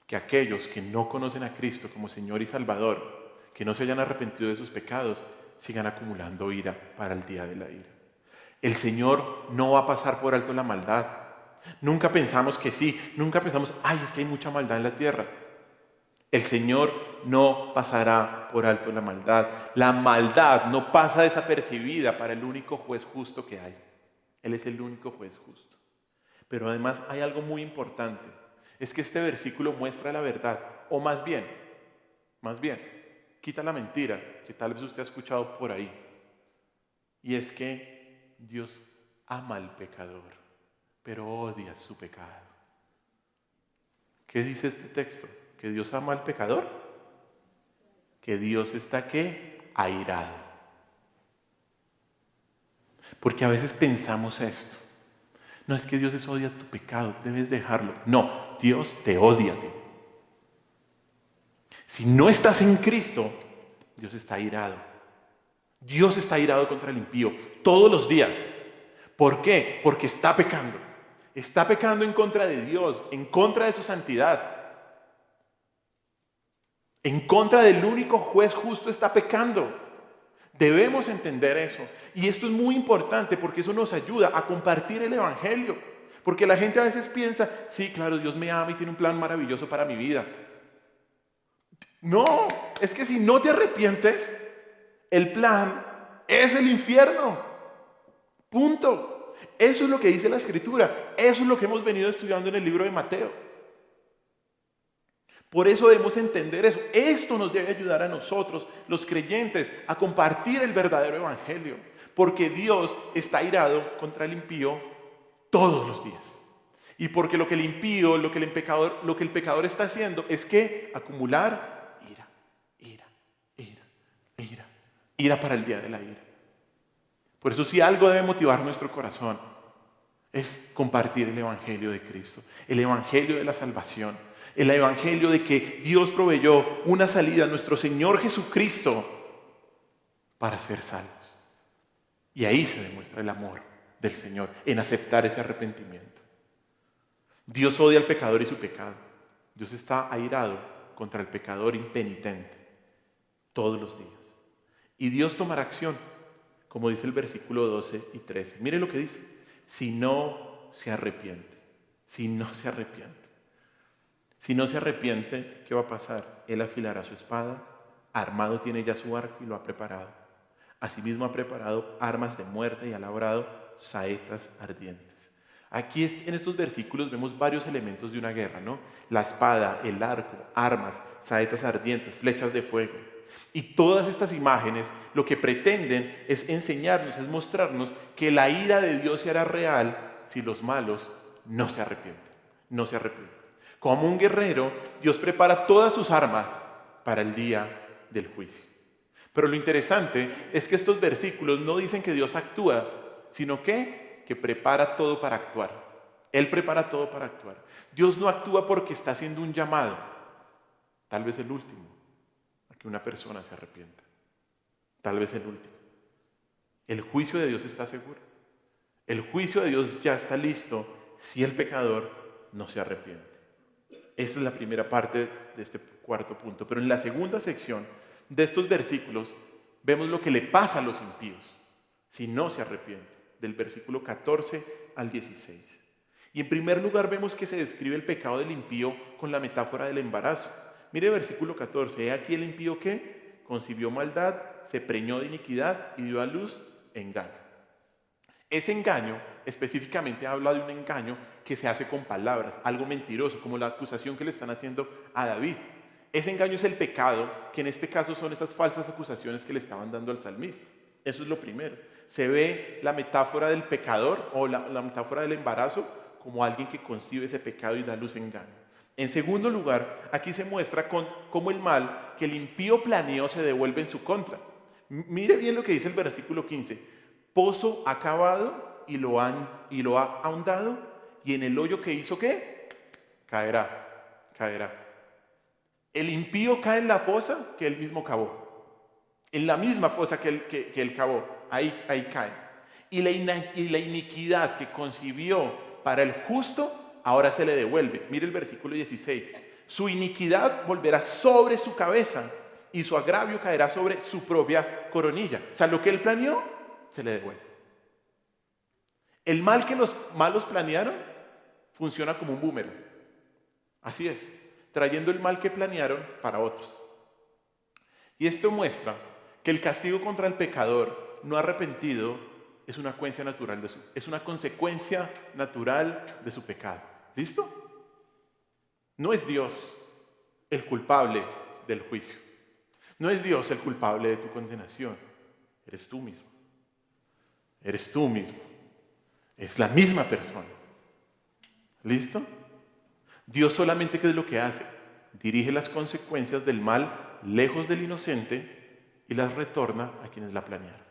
que aquellos que no conocen a Cristo como Señor y Salvador, que no se hayan arrepentido de sus pecados, sigan acumulando ira para el día de la ira. El Señor no va a pasar por alto la maldad. Nunca pensamos que sí, nunca pensamos, ay, es que hay mucha maldad en la tierra. El Señor no pasará por alto la maldad. La maldad no pasa desapercibida para el único juez justo que hay. Él es el único juez justo. Pero además hay algo muy importante. Es que este versículo muestra la verdad. O más bien, quita la mentira que tal vez usted ha escuchado por ahí. Y es que Dios ama al pecador, pero odia su pecado. ¿Qué dice este texto? ¿Que Dios ama al pecador? Que Dios está ¿qué? Airado. Porque a veces pensamos esto. No es que Dios odia tu pecado, debes dejarlo. No, Dios te odia a ti. Si no estás en Cristo, Dios está airado. Dios está airado contra el impío todos los días. ¿Por qué? Porque está pecando. Está pecando en contra de Dios, en contra de su santidad. En contra del único juez justo está pecando. Debemos entender eso. Y esto es muy importante porque eso nos ayuda a compartir el Evangelio. Porque la gente a veces piensa, sí, claro, Dios me ama y tiene un plan maravilloso para mi vida. No, es que si no te arrepientes, el plan es el infierno. Punto. Eso es lo que dice la Escritura. Eso es lo que hemos venido estudiando en el libro de Mateo. Por eso debemos entender eso. Esto nos debe ayudar a nosotros, los creyentes, a compartir el verdadero evangelio. Porque Dios está airado contra el impío todos los días. Y porque lo que el impío, lo que el pecador está haciendo es que acumular ira para el día de la ira. Por eso si algo debe motivar nuestro corazón es compartir el evangelio de Cristo, el evangelio de la salvación. El evangelio de que Dios proveyó una salida a nuestro Señor Jesucristo para ser salvos. Y ahí se demuestra el amor del Señor, en aceptar ese arrepentimiento. Dios odia al pecador y su pecado. Dios está airado contra el pecador impenitente todos los días. Y Dios tomará acción como dice el versículo 12 y 13. Mire lo que dice: si no se arrepiente, si no se arrepiente. Si no se arrepiente, ¿qué va a pasar? Él afilará su espada, armado tiene ya su arco y lo ha preparado. Asimismo ha preparado armas de muerte y ha labrado saetas ardientes. Aquí en estos versículos vemos varios elementos de una guerra, ¿no? La espada, el arco, armas, saetas ardientes, flechas de fuego. Y todas estas imágenes lo que pretenden es enseñarnos, es mostrarnos que la ira de Dios se hará real si los malos no se arrepienten, no se arrepienten. Como un guerrero, Dios prepara todas sus armas para el día del juicio. Pero lo interesante es que estos versículos no dicen que Dios actúa, sino que prepara todo para actuar. Él prepara todo para actuar. Dios no actúa porque está haciendo un llamado, tal vez el último, a que una persona se arrepienta. Tal vez el último. El juicio de Dios está seguro. El juicio de Dios ya está listo si el pecador no se arrepiente. Esa es la primera parte de este cuarto punto. Pero en la segunda sección de estos versículos vemos lo que le pasa a los impíos si no se arrepiente, del versículo 14 al 16. Y en primer lugar vemos que se describe el pecado del impío con la metáfora del embarazo. Mire el versículo 14. He aquí el impío que concibió maldad, se preñó de iniquidad y dio a luz engaño. Ese engaño específicamente habla de un engaño que se hace con palabras, algo mentiroso, como la acusación que le están haciendo a David. Ese engaño es el pecado, que en este caso son esas falsas acusaciones que le estaban dando al salmista. Eso es lo primero. Se ve la metáfora del pecador o la metáfora del embarazo como alguien que concibe ese pecado y da luz engaño. En segundo lugar, aquí se muestra cómo el mal que el impío planeó se devuelve en su contra. Mire bien lo que dice el versículo 15. Pozo ha cavado y lo ha ahondado, y en el hoyo que hizo, ¿qué? Caerá. El impío cae en la fosa que él mismo cavó. En la misma fosa que él cavó, ahí cae. Y la iniquidad que concibió para el justo, ahora se le devuelve. Mire el versículo 16. Su iniquidad volverá sobre su cabeza y su agravio caerá sobre su propia coronilla. O sea, lo que él planeó, se le devuelve. El mal que los malos planearon funciona como un boomerang. Así es, trayendo el mal que planearon para otros. Y esto muestra que el castigo contra el pecador no arrepentido es una consecuencia natural de su pecado. ¿Listo? No es Dios el culpable del juicio. No es Dios el culpable de tu condenación. Eres tú mismo. Eres tú mismo. Es la misma persona. ¿Listo? Dios solamente, ¿qué es lo que hace? Dirige las consecuencias del mal lejos del inocente y las retorna a quienes la planearon.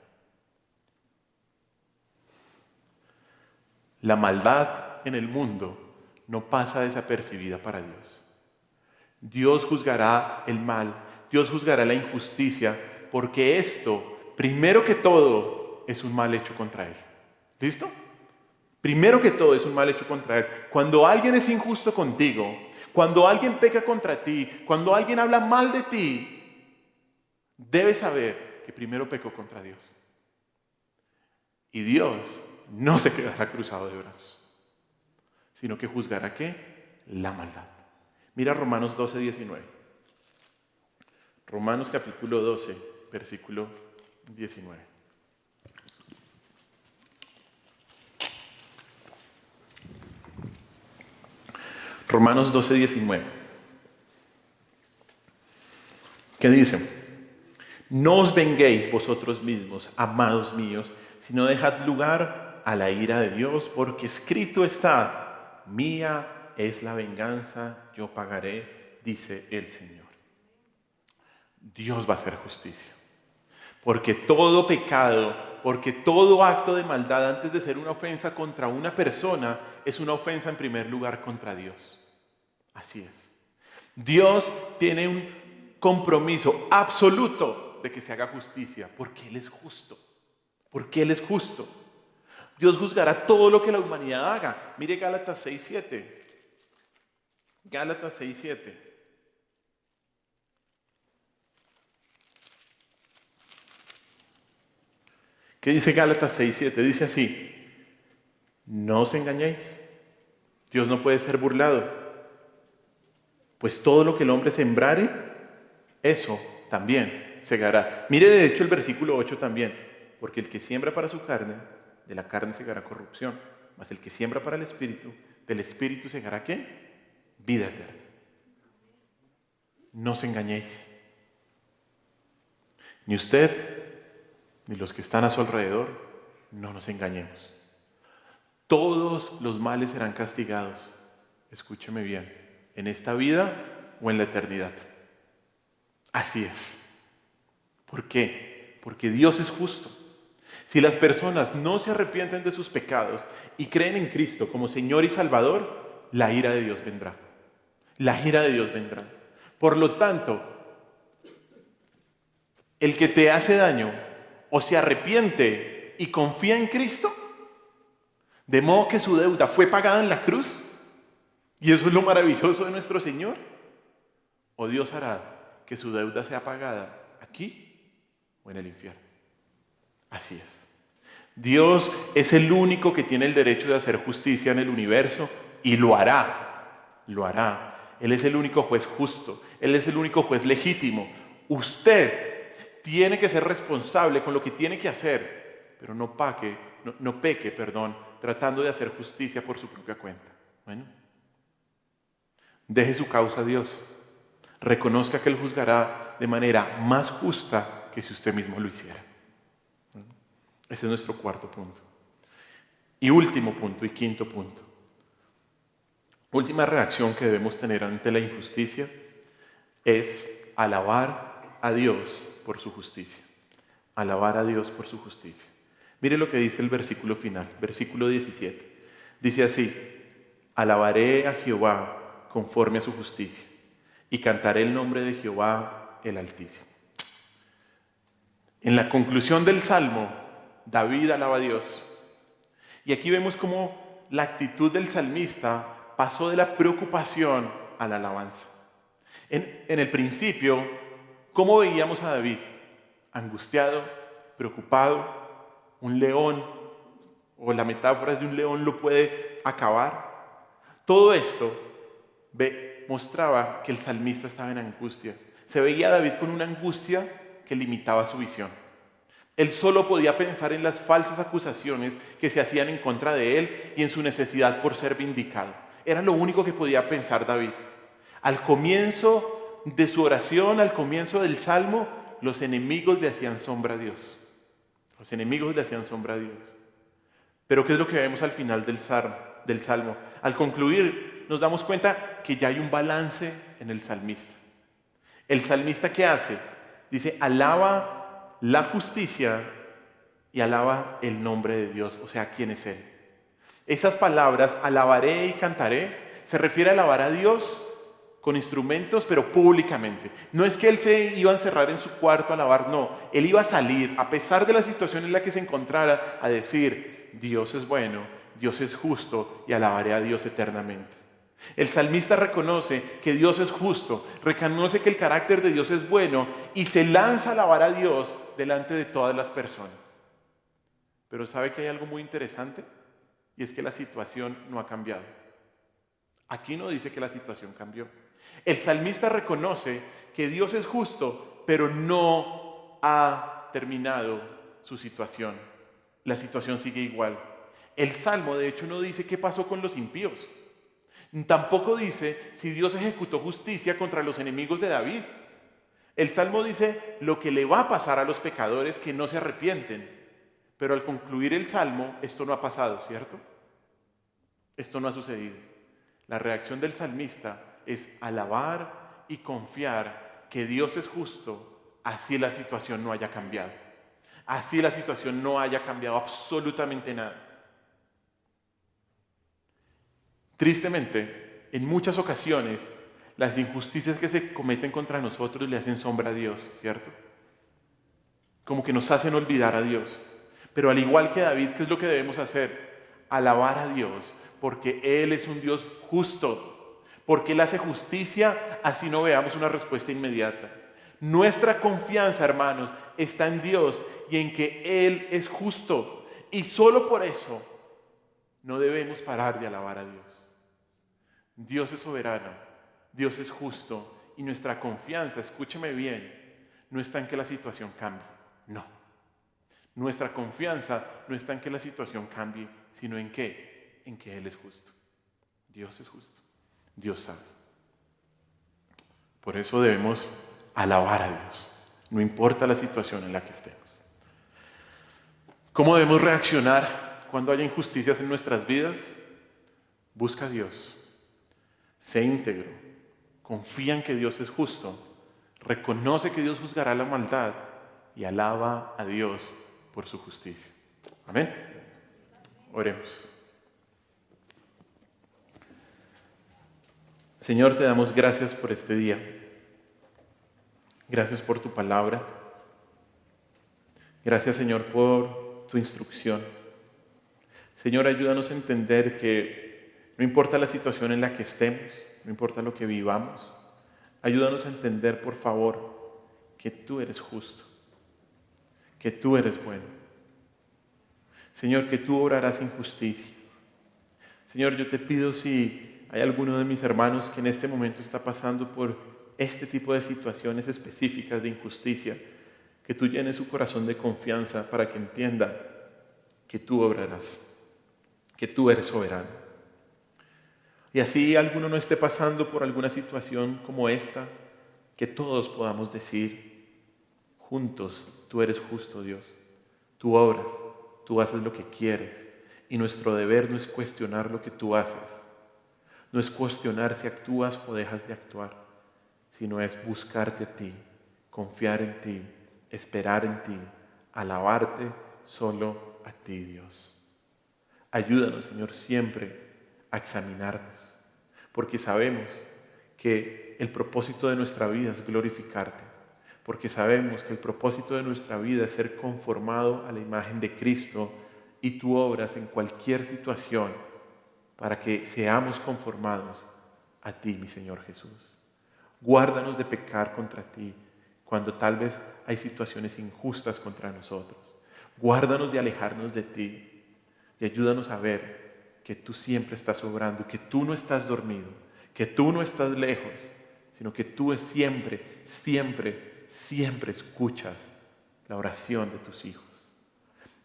La maldad en el mundo no pasa desapercibida para Dios. Dios juzgará el mal, Dios juzgará la injusticia, porque esto, primero que todo, es un mal hecho contra Él. ¿Listo? Primero que todo es un mal hecho contra Él. Cuando alguien es injusto contigo, cuando alguien peca contra ti, cuando alguien habla mal de ti, debes saber que primero pecó contra Dios. Y Dios no se quedará cruzado de brazos, sino que juzgará ¿qué? La maldad. Mira Romanos 12, 19. Romanos capítulo 12, versículo 19. Romanos 12, 19. ¿Qué dice? No os venguéis vosotros mismos, amados míos, sino dejad lugar a la ira de Dios, porque escrito está: mía es la venganza, yo pagaré, dice el Señor. Dios va a hacer justicia. Porque todo pecado, porque todo acto de maldad antes de ser una ofensa contra una persona, es una ofensa en primer lugar contra Dios. Así es. Dios tiene un compromiso absoluto de que se haga justicia, porque Él es justo. Porque Él es justo. Dios juzgará todo lo que la humanidad haga. Mire Gálatas 6:7. Gálatas 6:7. ¿Qué dice Gálatas 6:7? Dice así: no os engañéis, Dios no puede ser burlado, pues todo lo que el hombre sembrare, eso también segará. Mire de hecho el versículo 8 también: porque el que siembra para su carne, de la carne segará corrupción, mas el que siembra para el Espíritu, del Espíritu segará ¿qué? Vida eterna. No os engañéis, ni usted ni los que están a su alrededor. No nos engañemos. Todos los males serán castigados, escúcheme bien, en esta vida o en la eternidad. Así es. ¿Por qué? Porque Dios es justo. Si las personas no se arrepienten de sus pecados y creen en Cristo como Señor y Salvador, la ira de Dios vendrá. La ira de Dios vendrá. Por lo tanto, el que te hace daño o se arrepiente y confía en Cristo, de modo que su deuda fue pagada en la cruz, y eso es lo maravilloso de nuestro Señor, o Dios hará que su deuda sea pagada aquí o en el infierno. Así es. Dios es el único que tiene el derecho de hacer justicia en el universo y lo hará. Lo hará. Él es el único juez justo. Él es el único juez legítimo. Usted tiene que ser responsable con lo que tiene que hacer, pero no peque, tratando de hacer justicia por su propia cuenta. Bueno, deje su causa a Dios. Reconozca que Él juzgará de manera más justa que si usted mismo lo hiciera. Ese es nuestro cuarto punto. Y último punto y quinto punto. Última reacción que debemos tener ante la injusticia es alabar a Dios por su justicia. Alabar a Dios por su justicia. Mire lo que dice el versículo final, versículo 17. Dice así: alabaré a Jehová conforme a su justicia y cantaré el nombre de Jehová el Altísimo. En la conclusión del Salmo, David alaba a Dios. Y aquí vemos cómo la actitud del salmista pasó de la preocupación a la alabanza. En el principio, ¿cómo veíamos a David? Angustiado, preocupado. Un león, o la metáfora es de un león, lo puede acabar. Todo esto mostraba que el salmista estaba en angustia. Se veía a David con una angustia que limitaba su visión. Él solo podía pensar en las falsas acusaciones que se hacían en contra de él y en su necesidad por ser vindicado. Era lo único que podía pensar David. Al comienzo de su oración, al comienzo del Salmo, los enemigos le hacían sombra a Dios. Los enemigos le hacían sombra a Dios. Pero ¿qué es lo que vemos al final del Salmo? Al concluir, nos damos cuenta que ya hay un balance en el salmista. ¿El salmista qué hace? Dice, alaba la justicia y alaba el nombre de Dios, o sea, ¿quién es Él? Esas palabras, alabaré y cantaré, se refiere a alabar a Dios con instrumentos, pero públicamente. No es que él se iba a encerrar en su cuarto a alabar, no. Él iba a salir, a pesar de la situación en la que se encontrara, a decir, Dios es bueno, Dios es justo y alabaré a Dios eternamente. El salmista reconoce que Dios es justo, reconoce que el carácter de Dios es bueno y se lanza a alabar a Dios delante de todas las personas. Pero ¿sabe que hay algo muy interesante? Y es que la situación no ha cambiado. Aquí no dice que la situación cambió. El salmista reconoce que Dios es justo, pero no ha terminado su situación. La situación sigue igual. El Salmo, de hecho, no dice qué pasó con los impíos. Tampoco dice si Dios ejecutó justicia contra los enemigos de David. El Salmo dice lo que le va a pasar a los pecadores que no se arrepienten. Pero al concluir el Salmo, esto no ha pasado, ¿cierto? Esto no ha sucedido. La reacción del salmista es alabar y confiar que Dios es justo, así la situación no haya cambiado. Así la situación no haya cambiado absolutamente nada. Tristemente, en muchas ocasiones, las injusticias que se cometen contra nosotros le hacen sombra a Dios, ¿cierto? Como que nos hacen olvidar a Dios. Pero al igual que David, ¿qué es lo que debemos hacer? Alabar a Dios, porque Él es un Dios justo. Porque Él hace justicia, así no veamos una respuesta inmediata. Nuestra confianza, hermanos, está en Dios y en que Él es justo. Y solo por eso no debemos parar de alabar a Dios. Dios es soberano, Dios es justo y nuestra confianza, escúcheme bien, no está en que la situación cambie. No. Nuestra confianza no está en que la situación cambie, sino en qué? En que Él es justo. Dios es justo. Dios sabe. Por eso debemos alabar a Dios, no importa la situación en la que estemos. ¿Cómo debemos reaccionar cuando haya injusticias en nuestras vidas? Busca a Dios, sé íntegro, confía en que Dios es justo, reconoce que Dios juzgará la maldad y alaba a Dios por su justicia. Amén. Oremos. Señor, te damos gracias por este día. Gracias por tu palabra. Gracias, Señor, por tu instrucción. Señor, ayúdanos a entender que no importa la situación en la que estemos, no importa lo que vivamos, ayúdanos a entender, por favor, que tú eres justo, que tú eres bueno. Señor, que tú obrarás sin justicia. Señor, yo te pido, si hay alguno de mis hermanos que en este momento está pasando por este tipo de situaciones específicas de injusticia, que tú llenes su corazón de confianza para que entienda que tú obrarás, que tú eres soberano. Y así alguno no esté pasando por alguna situación como esta, que todos podamos decir juntos, tú eres justo, Dios, tú obras, tú haces lo que quieres, y nuestro deber no es cuestionar lo que tú haces, no es cuestionar si actúas o dejas de actuar, sino es buscarte a ti, confiar en ti, esperar en ti, alabarte solo a ti, Dios. Ayúdanos, Señor, siempre a examinarnos, porque sabemos que el propósito de nuestra vida es glorificarte, porque sabemos que el propósito de nuestra vida es ser conformado a la imagen de Cristo, y tú obras en cualquier situación para que seamos conformados a ti, mi Señor Jesús. Guárdanos de pecar contra ti cuando tal vez hay situaciones injustas contra nosotros. Guárdanos de alejarnos de ti y ayúdanos a ver que tú siempre estás obrando, que tú no estás dormido, que tú no estás lejos, sino que tú siempre, siempre, siempre escuchas la oración de tus hijos.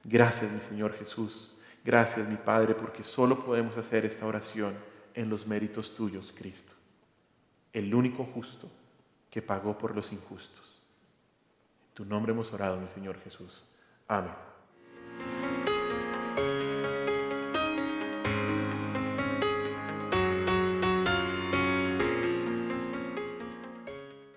Gracias, mi Señor Jesús. Gracias, mi Padre, porque solo podemos hacer esta oración en los méritos tuyos, Cristo, el único justo que pagó por los injustos. En tu nombre hemos orado, mi Señor Jesús. Amén.